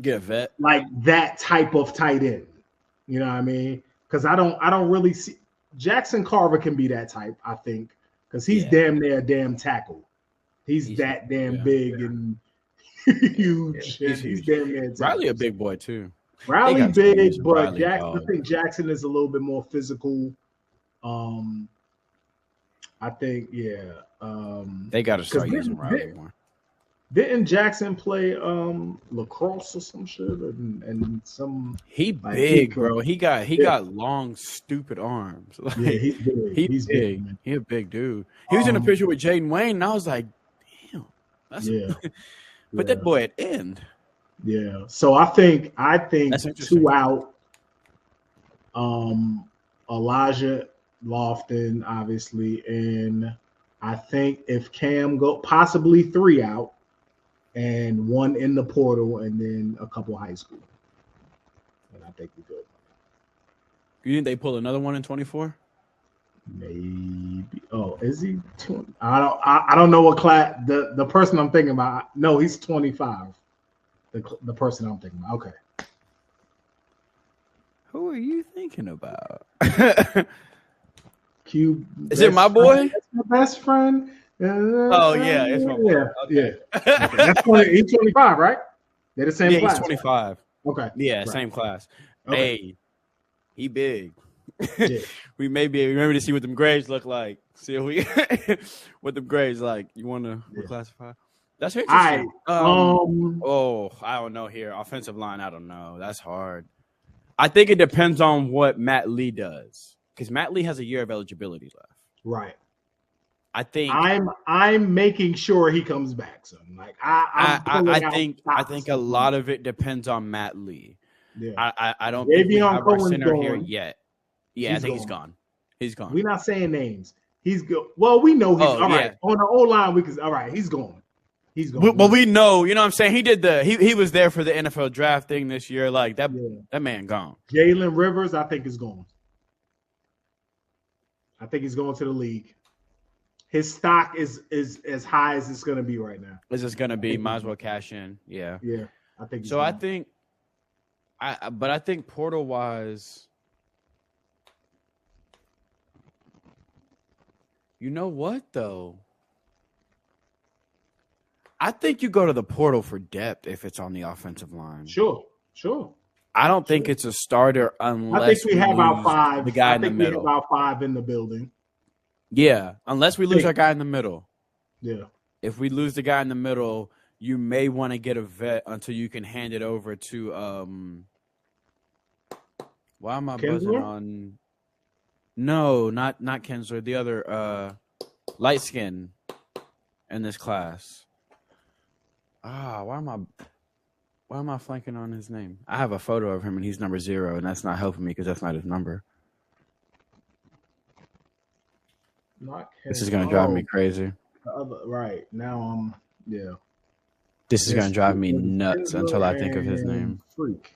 get a vet, like that type of tight end. You know what I mean? Because I don't really see Jackson Carver can be that type. I think because he's damn near a damn tackle. He's that damn big and huge. He's damn near. Riley a big boy too. Riley big, but Jackson. I think Jackson is a little bit more physical. I think they got to start using Riley more. Didn't Jackson play lacrosse or some shit and some? He big, bro. He got long, stupid arms. Like, yeah, he's big. He's big. He a big dude. He was in a picture with Jaden Wayne, and I was like, damn, that's put that boy at end. Yeah. So I think 2 out. Elijah Lofton, obviously, and I think if Cam go possibly 3 out. And 1 in the portal, and then a couple high school. And I think we're good. You think they pull another one in 24? Maybe. Oh, is he 20? I don't know what class. The person I'm thinking about. No, he's 25. The person I'm thinking about. Okay. Who are you thinking about? Q. Is it my boy? That's my best friend. Oh yeah, it's my boy. Okay. That's he's 25, right? They're the same class. He's 25. Okay. Yeah, right. Same class. Okay. Hey, he big. Yeah. We may be remember to see what them grades look like. See what them grades like. You want to reclassify? That's interesting. I don't know here. Offensive line, I don't know. That's hard. I think it depends on what Matt Lee does, because Matt Lee has a year of eligibility left. Right. I think I'm making sure he comes back. So like I think a lot of it depends on Matt Lee. Yeah. I don't think we have our center here gone. yet. Yeah, I think he's gone. He's gone. We're not saying names. He's good. Well, we know he's all right. On the O line, we can. All right, he's gone. He's gone. Well, we know. You know what I'm saying? He did he was there for the NFL draft thing this year. Like that man gone. Jalen Rivers, I think is gone. I think he's going to the league. His stock is as high as it's going to be right now. As it's going to be, might as well cash in. Yeah. Yeah, I think so. I think, but I think portal wise, you know what though? I think you go to the portal for depth if it's on the offensive line. Sure. Sure. I don't think it's a starter unless I think we have our lose 5. the guy I in the think we middle. have our 5 in the building. Yeah, unless we lose our guy in the middle. Yeah. If we lose the guy in the middle, you may want to get a vet until you can hand it over to why am I buzzing Kinsler? on? No, not Kinsler. The other light skin in this class. Why am I flanking on his name? I have a photo of him and he's number 0, and that's not helping me because that's not his number. This is gonna drive me crazy. Right now, yeah. This is gonna drive me nuts until I think of his name. Freak.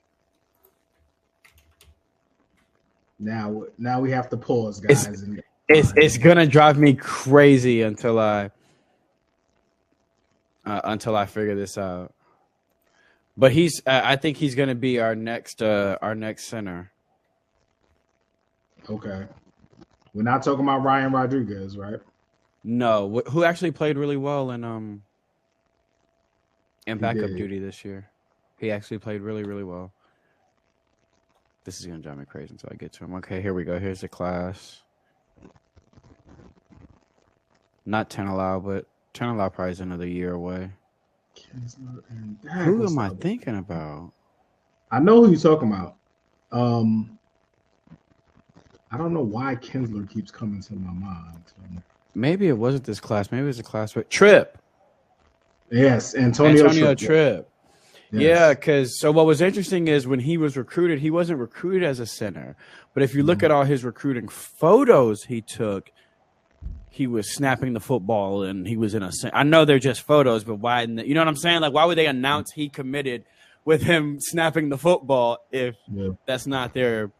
Now we have to pause, guys. It's gonna drive me crazy until I figure this out. But I think he's gonna be our next center. Okay. We're not talking about Ryan Rodriguez, right? No, who actually played really well in backup duty this year. He actually played really, really well. This is gonna drive me crazy until I get to him. Okay, here we go. Here's the class. Not Tenelau, but Tenelau probably is another year away. Who am I thinking about? I know who you're talking about. I don't know why Kinsler keeps coming to my mind. Maybe it wasn't this class. Maybe it was a class with Tripp. Yes, Antonio Tripp. Yes. Yeah, because so what was interesting is when he was recruited, he wasn't recruited as a center. But if you look at all his recruiting photos he took, he was snapping the football and he was in a center. I know they're just photos, but why? You know what I'm saying? Like, why would they announce he committed with him snapping the football if that's not their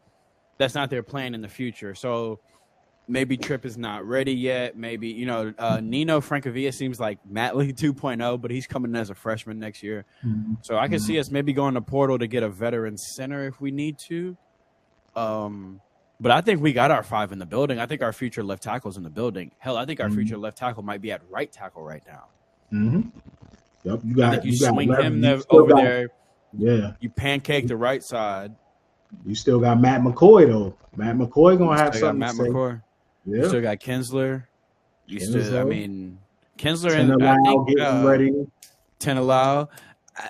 plan in the future? So maybe Tripp is not ready yet. Maybe, Nino Francavilla seems like Matt Lee 2.0, but he's coming in as a freshman next year. Mm-hmm. So I can see us maybe going to portal to get a veteran center if we need to. But I think we got our 5 in the building. I think our future left tackle's in the building. Hell, I think our future left tackle might be at right tackle right now. Mm-hmm. Yep, you swing him over there. Yeah. You pancake the right side. You still got Matt McCoy, though. Matt McCoy going to have something Matt to say. McCoy. Yeah. You still got Kinsler. Kinsler and ready. Tenelau.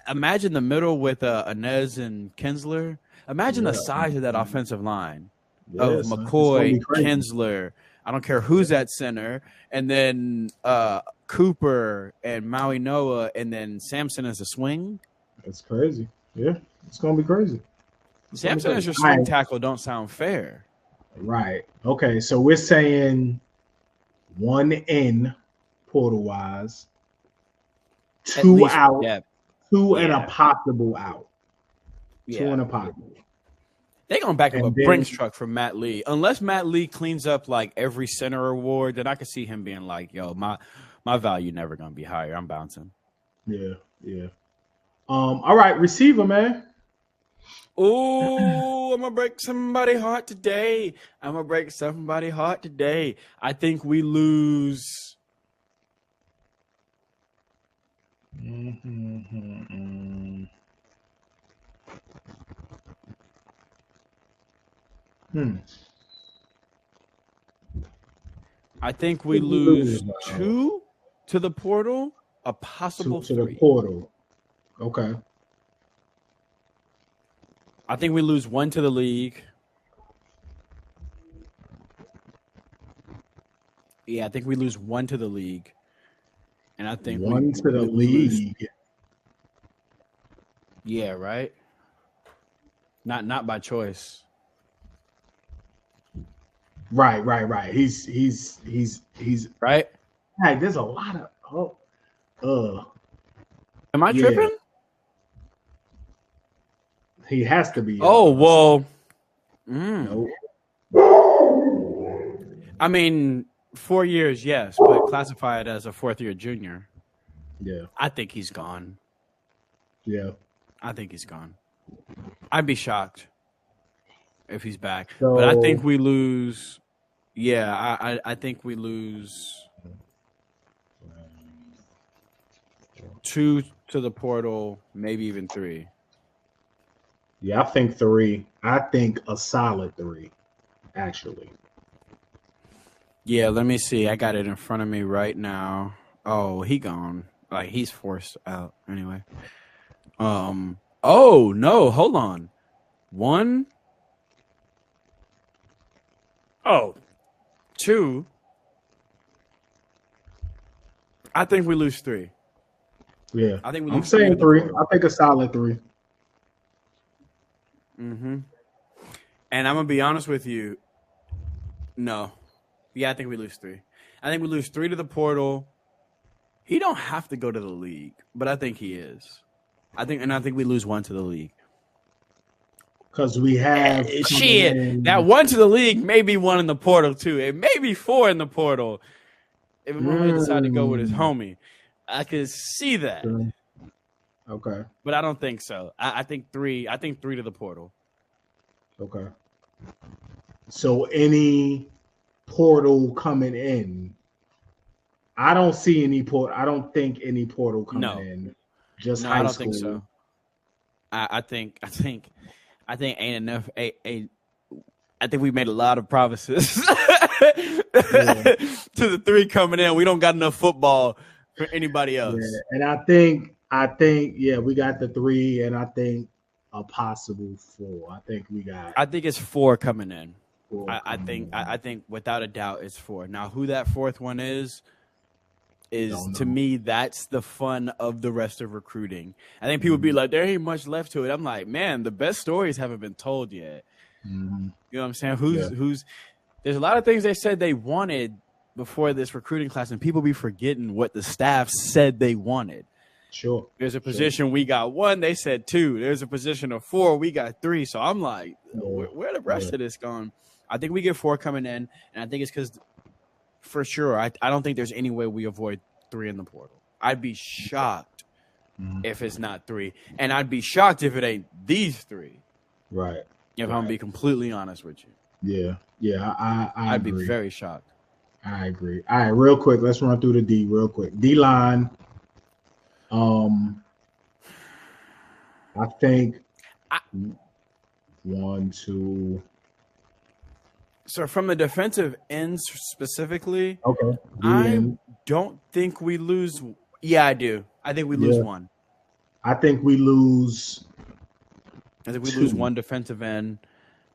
Imagine the middle with Inez and Kinsler. Imagine the size of that offensive line of McCoy, Kinsler. I don't care who's at center. And then Cooper and Maui Noah, and then Sampson as a swing. That's crazy. Yeah, it's going to be crazy. Sampson as your swing tackle don't sound fair. Right. Okay, so we're saying 1 in portal-wise, 2 out, 2 and a possible out. 2 and a possible. They're going to back up a Brinks truck for Matt Lee. Unless Matt Lee cleans up like every center award, then I could see him being like, yo, my value never going to be higher. I'm bouncing. Yeah. All right, receiver, man. Oh, I'm going to break somebody's heart today. I think we lose. I think we lose 2 to the portal, a possible 2 to 3. the portal. Okay. I think we lose 1 to the league. Yeah, I think we lose 1 to the league. And I think 1 to the league. Yeah, right? Not by choice. Right. He's right. Hey, there's a lot of Am I tripping? He has to be. Oh, well. Nope. I mean, 4 years, yes, but classify it as a 4th-year junior. Yeah. I think he's gone. Yeah. I think he's gone. I'd be shocked if he's back. But I think we lose. Yeah, I think we lose 2 to the portal, maybe even 3. Yeah, I think 3. I think a solid 3, actually. Yeah, let me see. I got it in front of me right now. Oh, he gone. Like he's forced out anyway. Oh no, hold on. 1. Oh, 2. I think we lose 3. Yeah, I think we I'm lose 3 to saying the 3. portal. I think a solid 3. Mm-hmm. And I'm gonna be honest with you. No. Yeah, I think we lose 3. I think we lose 3 to the portal. He don't have to go to the league, but I think he is. I think we lose 1 to the league. Because we have Shit. That 1 to the league may be 1 in the portal too. It may be 4 in the portal. If Mohamed decided to go with his homie, I could see that. Okay. But I don't think so. I think 3. I think 3 to the portal. Okay. So any portal coming in, I don't see any portal. I don't think any portal coming in. Just no, high I don't school. think so. I think ain't enough. I think we made a lot of promises to the 3 coming in. We don't got enough football for anybody else. Yeah. And I think we got the 3, and I think a possible 4. I think it's 4 coming in. 4 I think without a doubt it's 4. Now who that 4th one is to me, that's the fun of the rest of recruiting. I think people be like, there ain't much left to it. I'm like, man, the best stories haven't been told yet. Mm-hmm. You know what I'm saying? Who's there's a lot of things they said they wanted before this recruiting class, and people be forgetting what the staff said they wanted. Sure. There's a position we got 1, they said 2. There's a position of 4, we got 3. So I'm like, where the rest of this going? I think we get 4 coming in, and I think it's because for sure, I don't think there's any way we avoid 3 in the portal. I'd be shocked if it's not 3, and I'd be shocked if it ain't these 3. Right. If I'm gonna be completely honest with you. Yeah. I'd agree. be very shocked. I agree. All right, real quick, let's run through the D real quick. D line. I think 1, 2. So from the defensive ends specifically, Okay. I don't think we lose. Yeah, I do. I think we lose 1. I think we lose. I think we 2. lose 1 defensive end,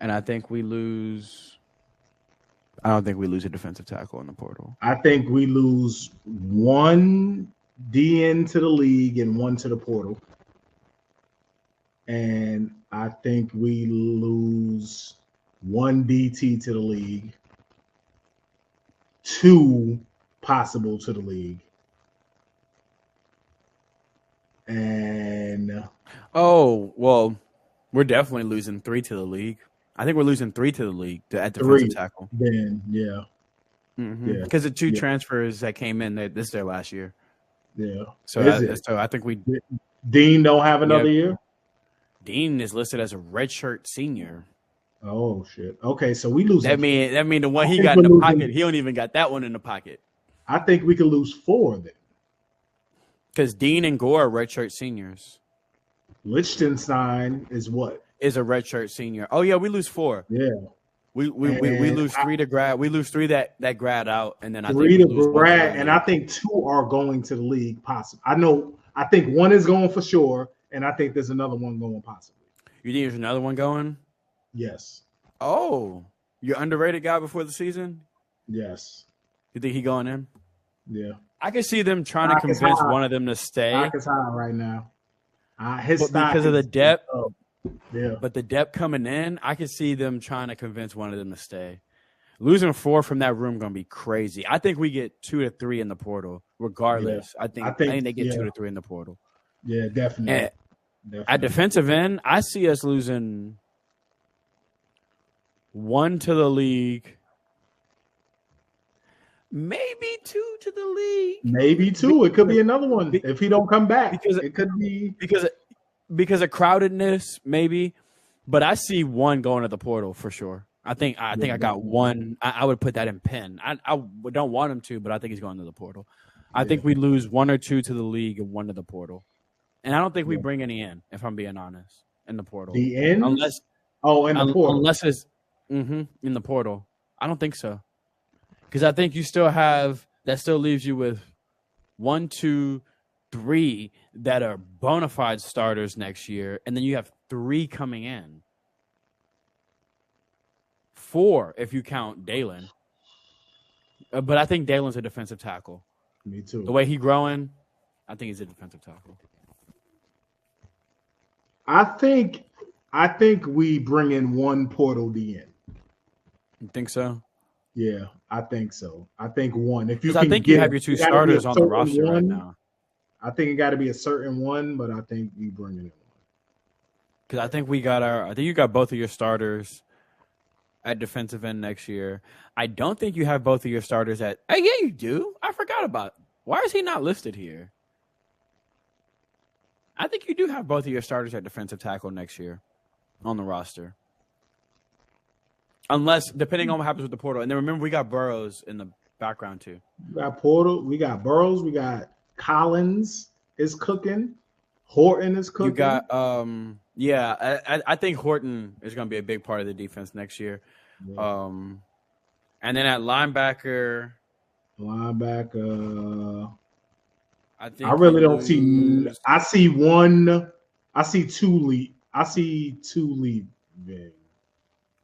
and I think we lose. I don't think we lose a defensive tackle in the portal. I think we lose 1 DN to the league and 1 to the portal. And I think we lose 1 DT to the league, 2 possible to the league. And we're definitely losing 3 to the league. I think we're losing 3 to the league at defensive tackle. Then, yeah. Because the 2 transfers that came in, this is their last year. Yeah. So I think we. Dean don't have another year? Dean is listed as a redshirt senior. Oh shit. Okay, so we lose. That mean the one he got in the pocket, he don't even got that one in the pocket. I think we could lose 4 then. Because Dean and Gore are redshirt seniors. Liechtenstein is what? Is a redshirt senior. Oh yeah, we lose 4. Yeah. We lose 3 to grad. We lose 3 that grad out, and then 3 to grad, and I think 2 are going to the league possibly. I think 1 is going for sure, and I think there's another one going possibly. You think there's another one going? Yes. Oh, your underrated guy before the season? Yes. You think he going in? Yeah. I can see them trying to convince one of them to stay. Stock is high right now. Because of the depth. Yeah. But the depth coming in, I can see them trying to convince one of them to stay. Losing 4 from that room going to be crazy. I think we get 2 to 3 in the portal, regardless. Yeah. I think they get 2 to 3 in the portal. Yeah, definitely. At defensive end, I see us losing 1 to the league, maybe 2 to the league. Maybe 2. It could be another one if he don't come back. Because it could be because of crowdedness, maybe. But I see 1 going to the portal for sure. I think I got 1. I would put that in pen. I don't want him to, but I think he's going to the portal. I think we lose 1 or 2 to the league and 1 to the portal. And I don't think we bring any in, if I'm being honest. in the portal. The end? In the portal. Unless it's in the portal. I don't think so. Because I think you still have that still leaves you with 1, 2, 3 that are bona fide starters next year, and then you have 3 coming in. 4 if you count Dalen. But I think Dalen's a defensive tackle. Me too. The way he's growing, I think he's a defensive tackle. I think we bring in 1 portal DN. You think so? Yeah, I think so. I think 1. If you I think you have your 2 starters on the roster right now. I think it got to be a certain one, but I think we bring it in 1. Because I think you got both of your starters at defensive end next year. I don't think you have both of your starters at. Hey, yeah, you do. I forgot about. Why is he not listed here? I think you do have both of your starters at defensive tackle next year on the roster. Unless, depending on what happens with the portal. And then remember, we got Burrows in the background too. We got portal. We got Burrows. We got Collins is cooking. Horton is cooking. You got, I think Horton is going to be a big part of the defense next year. Yeah. And then at linebacker. I really don't see. I see 1. I see 2 lead. I see 2 leaving.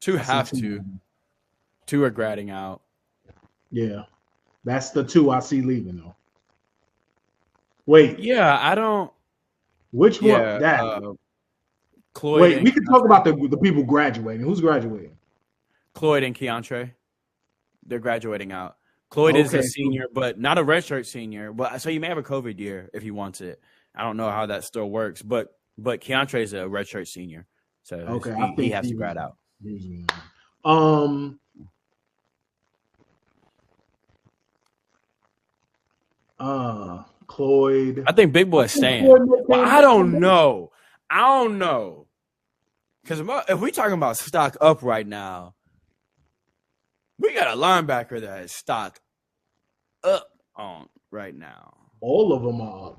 2 have to. 2 are grading out. Yeah, that's the 2 I see leaving though. Wait. Yeah, I don't. Which one? That. Cloyd. Wait, we can talk about the people graduating. Who's graduating? Cloyd and Keontre. They're graduating out. Cloyd is a senior, but not a redshirt senior. But so you may have a COVID year if he wants it. I don't know how that still works, but Keontre is a redshirt senior, so he has to grad out. Cloyd. I think Big Boy is staying. Well, I don't know. Because if we talking about stock up right now, we got a linebacker that is stock up on right now. All of them are.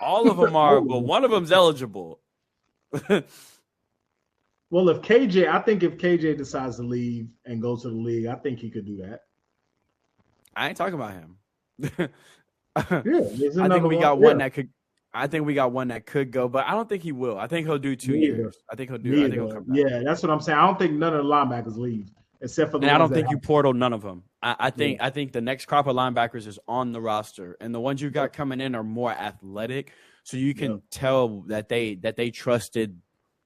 All of them are, but one of them's eligible. Well, I think if KJ decides to leave and go to the league, I think he could do that. I ain't talking about him. I think we got one that could. I think we got one that could go, but I don't think he will. I think he'll do 2 years. I think he'll come back. Yeah, that's what I'm saying. I don't think none of the linebackers leave, except for the. And I don't think you portal none of them. I think the next crop of linebackers is on the roster, and the ones you got coming in are more athletic, so you can tell that they trusted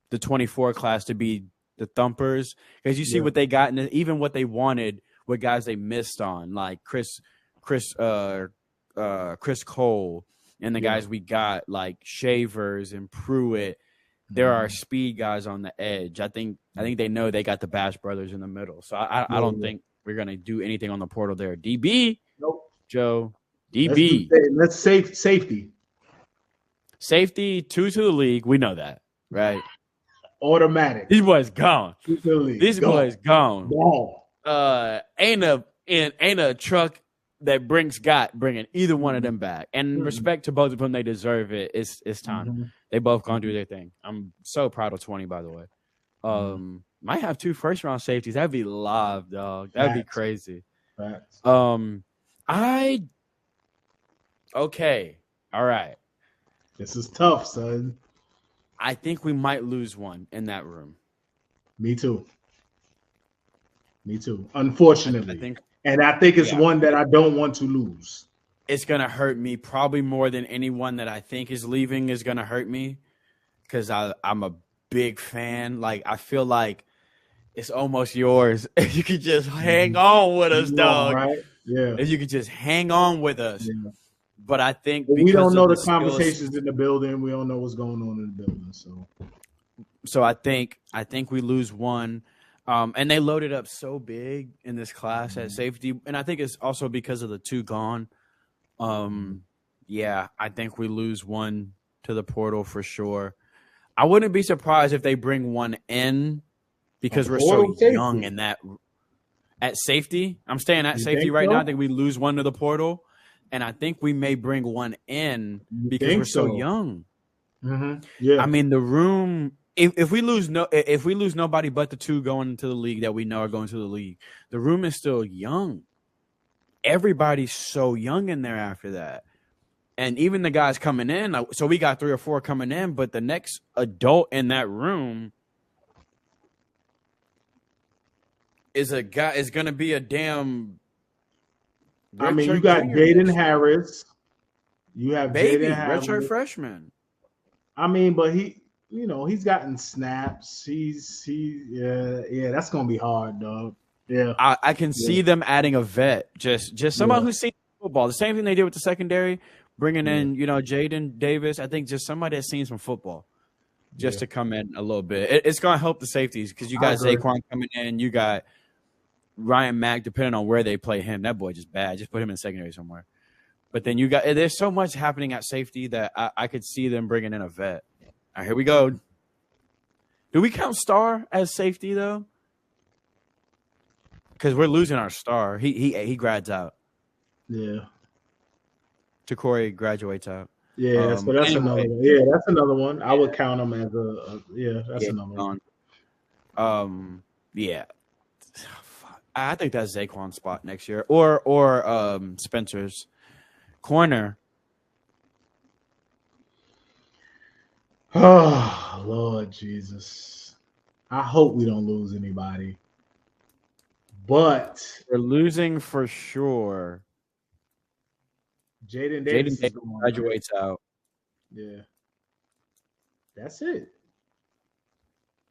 the 24 class to be the thumpers, because you see what they got, and even what they wanted with guys they missed on, like Chris Cole. And the guys we got, like Shavers and Pruitt, there are speed guys on the edge. I think they know they got the Bash brothers in the middle. So I don't think we're gonna do anything on the portal there. DB, nope. Joe, DB. Let's safety. Safety 2 to the league. We know that, right? Automatic. These boys gone. These boys gone. Ain't a truck that bringing either one of them back. And respect to both of them, they deserve it. It's time. Mm-hmm. They both gonna do their thing. I'm so proud of 20, by the way. Might have 2 first-round safeties. That'd be live, dog. That'd be crazy. Facts. Okay. All right. This is tough, son. I think we might lose one in that room. Me too. Unfortunately. I think it's one that I don't want to lose. It's going to hurt me probably more than anyone that I think is leaving is going to hurt me, because I'm a big fan. Like, I feel like it's almost yours. If you could just hang on with us, dog. Right? Yeah. If you could just hang on with us. Yeah. But I think we don't know the conversations in the building. We don't know what's going on in the building. So I think we lose one. And they loaded up so big in this class at safety. And I think it's also because of the 2 gone. I think we lose one to the portal for sure. I wouldn't be surprised if they bring one in, because we're so young in that. At safety, I'm staying at safety right now. I think we lose one to the portal. And I think we may bring one in because we're so young. Mm-hmm. Yeah. I mean, the room if we lose nobody but the two going into the league that we know are going to the league, the room is still young. Everybody's so young in there after that. And even the guys coming in, so we got 3 or 4 coming in, but the next adult in that room is going to be a damn. I mean, you got Jaden Harris. You have Jaden Harris, redshirt freshman. I mean, but he's gotten snaps. Yeah, that's gonna be hard, dog. Yeah, I can see them adding a vet, just someone who's seen football. The same thing they did with the secondary. Bringing in, Jaden Davis, I think just somebody that's seen some football just to come in a little bit. It's going to help the safeties because you got Zaquan coming in. You got Ryan Mack, depending on where they play him. That boy just bad. Just put him in secondary somewhere. But then there's so much happening at safety that I could see them bringing in a vet. All right, here we go. Do we count Star as safety, though? Because we're losing our star. He grads out. Yeah. Corey graduates out. Yeah, so that's another one. Yeah, that's another one. I would count him as that's another one. Yeah. I think that's Zaquan's spot next year. Or Spencer's corner. Oh, Lord Jesus. I hope we don't lose anybody. But we're losing for sure. Jaden Davis graduates out. Yeah. That's it.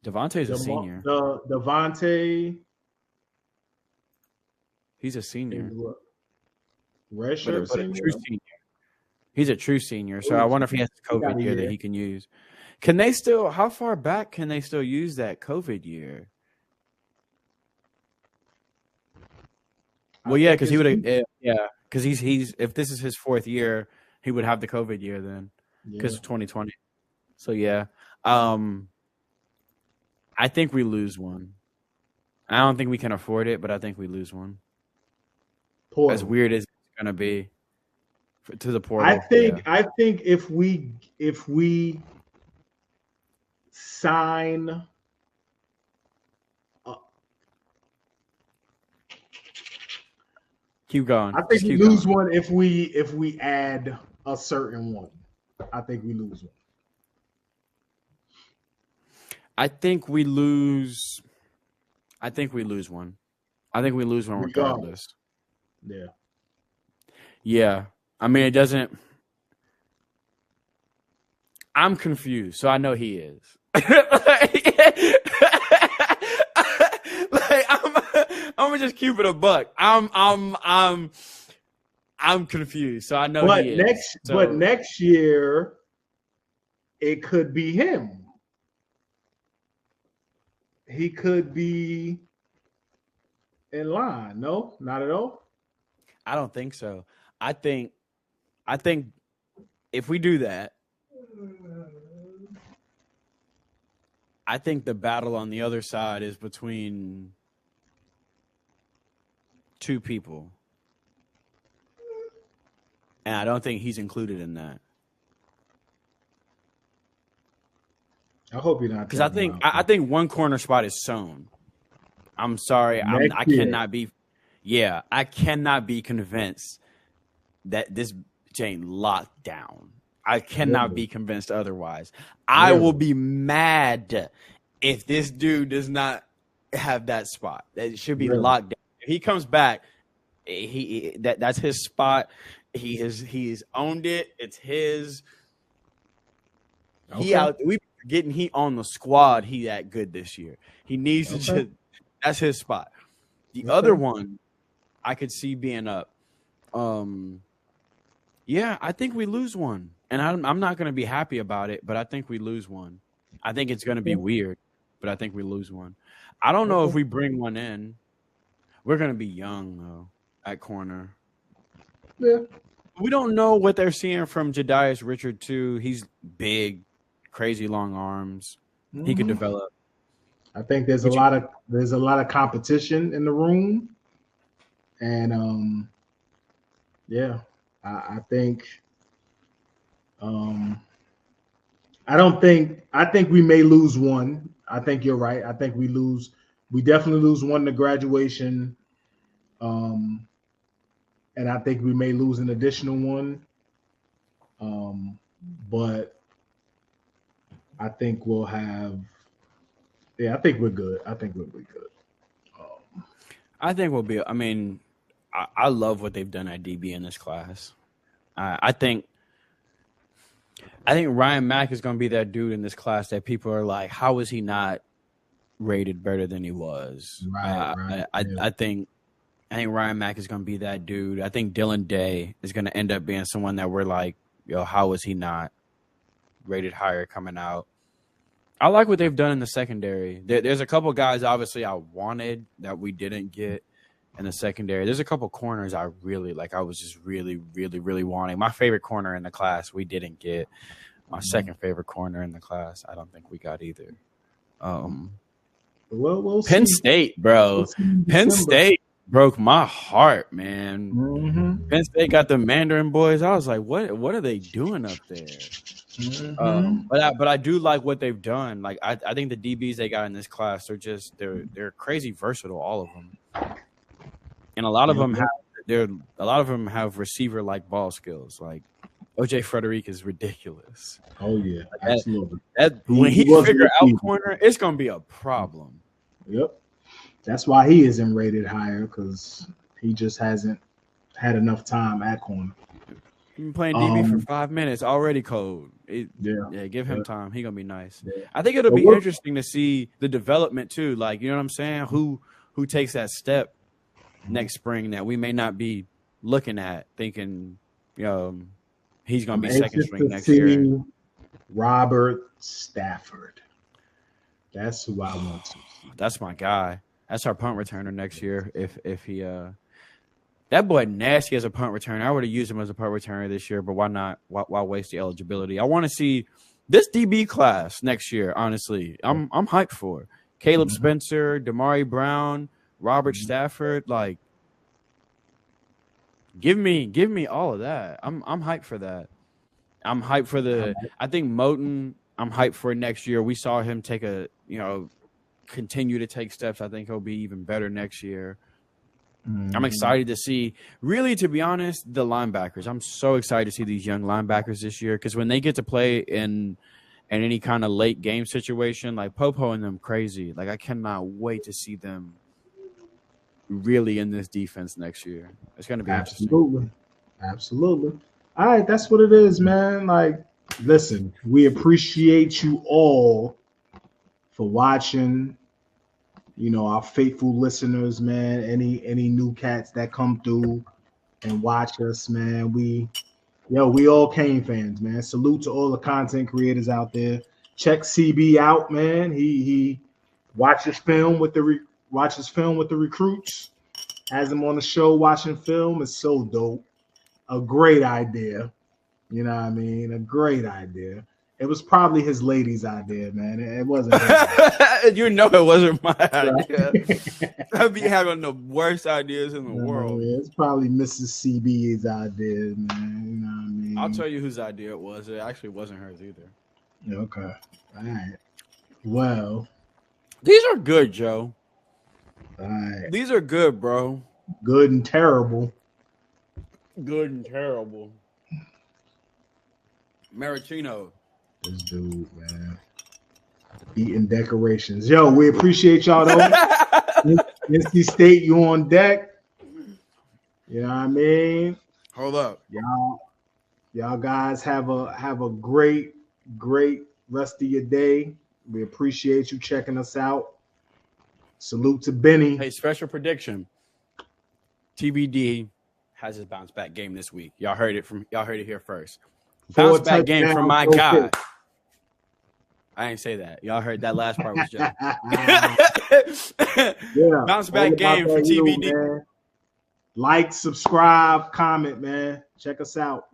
Devontae's a senior. Devontae. He's a senior. Redshirt senior? True senior. He's a true senior. So I wonder if he has a COVID year that he can use. Can they still? How far back can they still use that COVID year? Well, yeah, because he would have. Yeah, because he's if this is his 4th year, he would have the COVID year then, because of 2020. So yeah, I think we lose one. I don't think we can afford it, but I think we lose one. Portal. As weird as it's gonna be to the portal. I think if we sign. Keep going. I think we lose one if we add a certain one. I think we lose one. I think we lose one. I think we lose one regardless. Yeah. Yeah. I mean, it doesn't. I'm confused, so I know he is. I'm gonna just keep it a buck. I'm confused, so I know he is. But next year, it could be him. He could be in line. No, not at all. I don't think so. I think if we do that, I think the battle on the other side is between 2 people. And I don't think he's included in that. I hope you're not. Because I think one corner spot is sewn. I'm sorry. I cannot be. Yeah, I cannot be convinced that this ain't locked down. I cannot be convinced otherwise. I will be mad if this dude does not have that spot. That should be locked down. If he comes back, that's his spot. He's owned it. It's his. Okay. We getting he on the squad. He that good this year. He needs to just. That's his spot. The other one, I could see being up. Yeah, I think we lose one, and I'm not going to be happy about it. But I think we lose one. I think it's going to be weird, but I think we lose one. I don't know if we bring one in. We're going to be young though at corner. Yeah. We don't know what they're seeing from Jedias Richard too. He's big, crazy long arms. Mm-hmm. He could develop. I think there's a lot of competition in the room, and I think I think we may lose one. I think you're right. I think we definitely lose one to graduation. And I think we may lose an additional one. But I think we'll have, I think we're good. I think we'll be good. I think we'll be, I mean, I love what they've done at DB in this class. I think Ryan Mack is going to be that dude in this class that people are like, how is he not rated better than he was? Right. I think Ryan Mack is going to be that dude. I think Dylan Day is going to end up being someone that we're like, yo, how is he not rated higher coming out? I like what they've done in the secondary. There's a couple guys, obviously, I wanted that we didn't get in the secondary. There's a couple corners I really like. I was just really, really, really wanting. My favorite corner in the class, we didn't get. My second favorite corner in the class, I don't think we got either. We'll Penn see. State, bro. We'll see in Penn December. State broke my heart, man. Mm-hmm. Penn State got the Mandarin boys. I was like, what are they doing up there? Mm-hmm. But I do like what they've done. Like I think the DBs they got in this class, they're crazy versatile, all of them. And a lot of them have receiver like ball skills. Like OJ Frederick is ridiculous. Oh yeah, absolutely. When he figure out corner, it's gonna be a problem. Yep. That's why he isn't rated higher, because he just hasn't had enough time at corner. He's been playing DB for 5 minutes already. Cold. Yeah. Give him time. He gonna be nice. Yeah. I think it'll be interesting to see the development too. Like, you know what I'm saying? Who takes that step next spring that we may not be looking at, thinking, he's gonna be second string next year. Robert Stafford. That's who I want to. That's my guy. That's our punt returner next year. If he that boy nasty as a punt returner. I would have used him as a punt returner this year, but why not? Why waste the eligibility? I want to see this DB class next year. Honestly, I'm hyped for Caleb Spencer, Damari Brown, Robert Stafford. Like, give me all of that. I'm hyped for that. I'm hyped for I think Moten. I'm hyped for next year. We saw him take continue to take steps. I think he'll be even better next year. I'm excited to see, really, to be honest, the linebackers. I'm so excited to see these young linebackers this year, because when they get to play in any kind of late game situation, like Popo and them crazy. Like, I cannot wait to see them really in this defense next year. It's going to be Absolutely. Absolutely. All right, that's what it is, man. Like, listen, we appreciate you all for watching. Our faithful listeners, man. Any new cats that come through and watch us, man. We all Kane fans, man. Salute to all the content creators out there. Check CB out, man. He watches film with the recruits. Has him on the show watching film. It's so dope. A great idea. You know what I mean? A great idea. It was probably his lady's idea, man. It wasn't. It wasn't my idea. I'd be having the worst ideas in the world. Yeah, it's probably Mrs. CB's idea, man. You know what I mean? I'll tell you whose idea it was. It actually wasn't hers either. Okay. All right. Well, these are good, Joe. All right. These are good, bro. Good and terrible. Good and terrible. Maraschino. This dude, man. Eating decorations. Yo, we appreciate y'all though. NC State, you on deck. You know what I mean? Hold up. Y'all guys have a great rest of your day. We appreciate you checking us out. Salute to Benny. Hey, special prediction. TBD has his bounce back game this week. Y'all heard it here first. Bounce back game from my guy. I ain't say that. Y'all heard that last part was just yeah. Bounce back game for TBD. Man. Like, subscribe, comment, man. Check us out.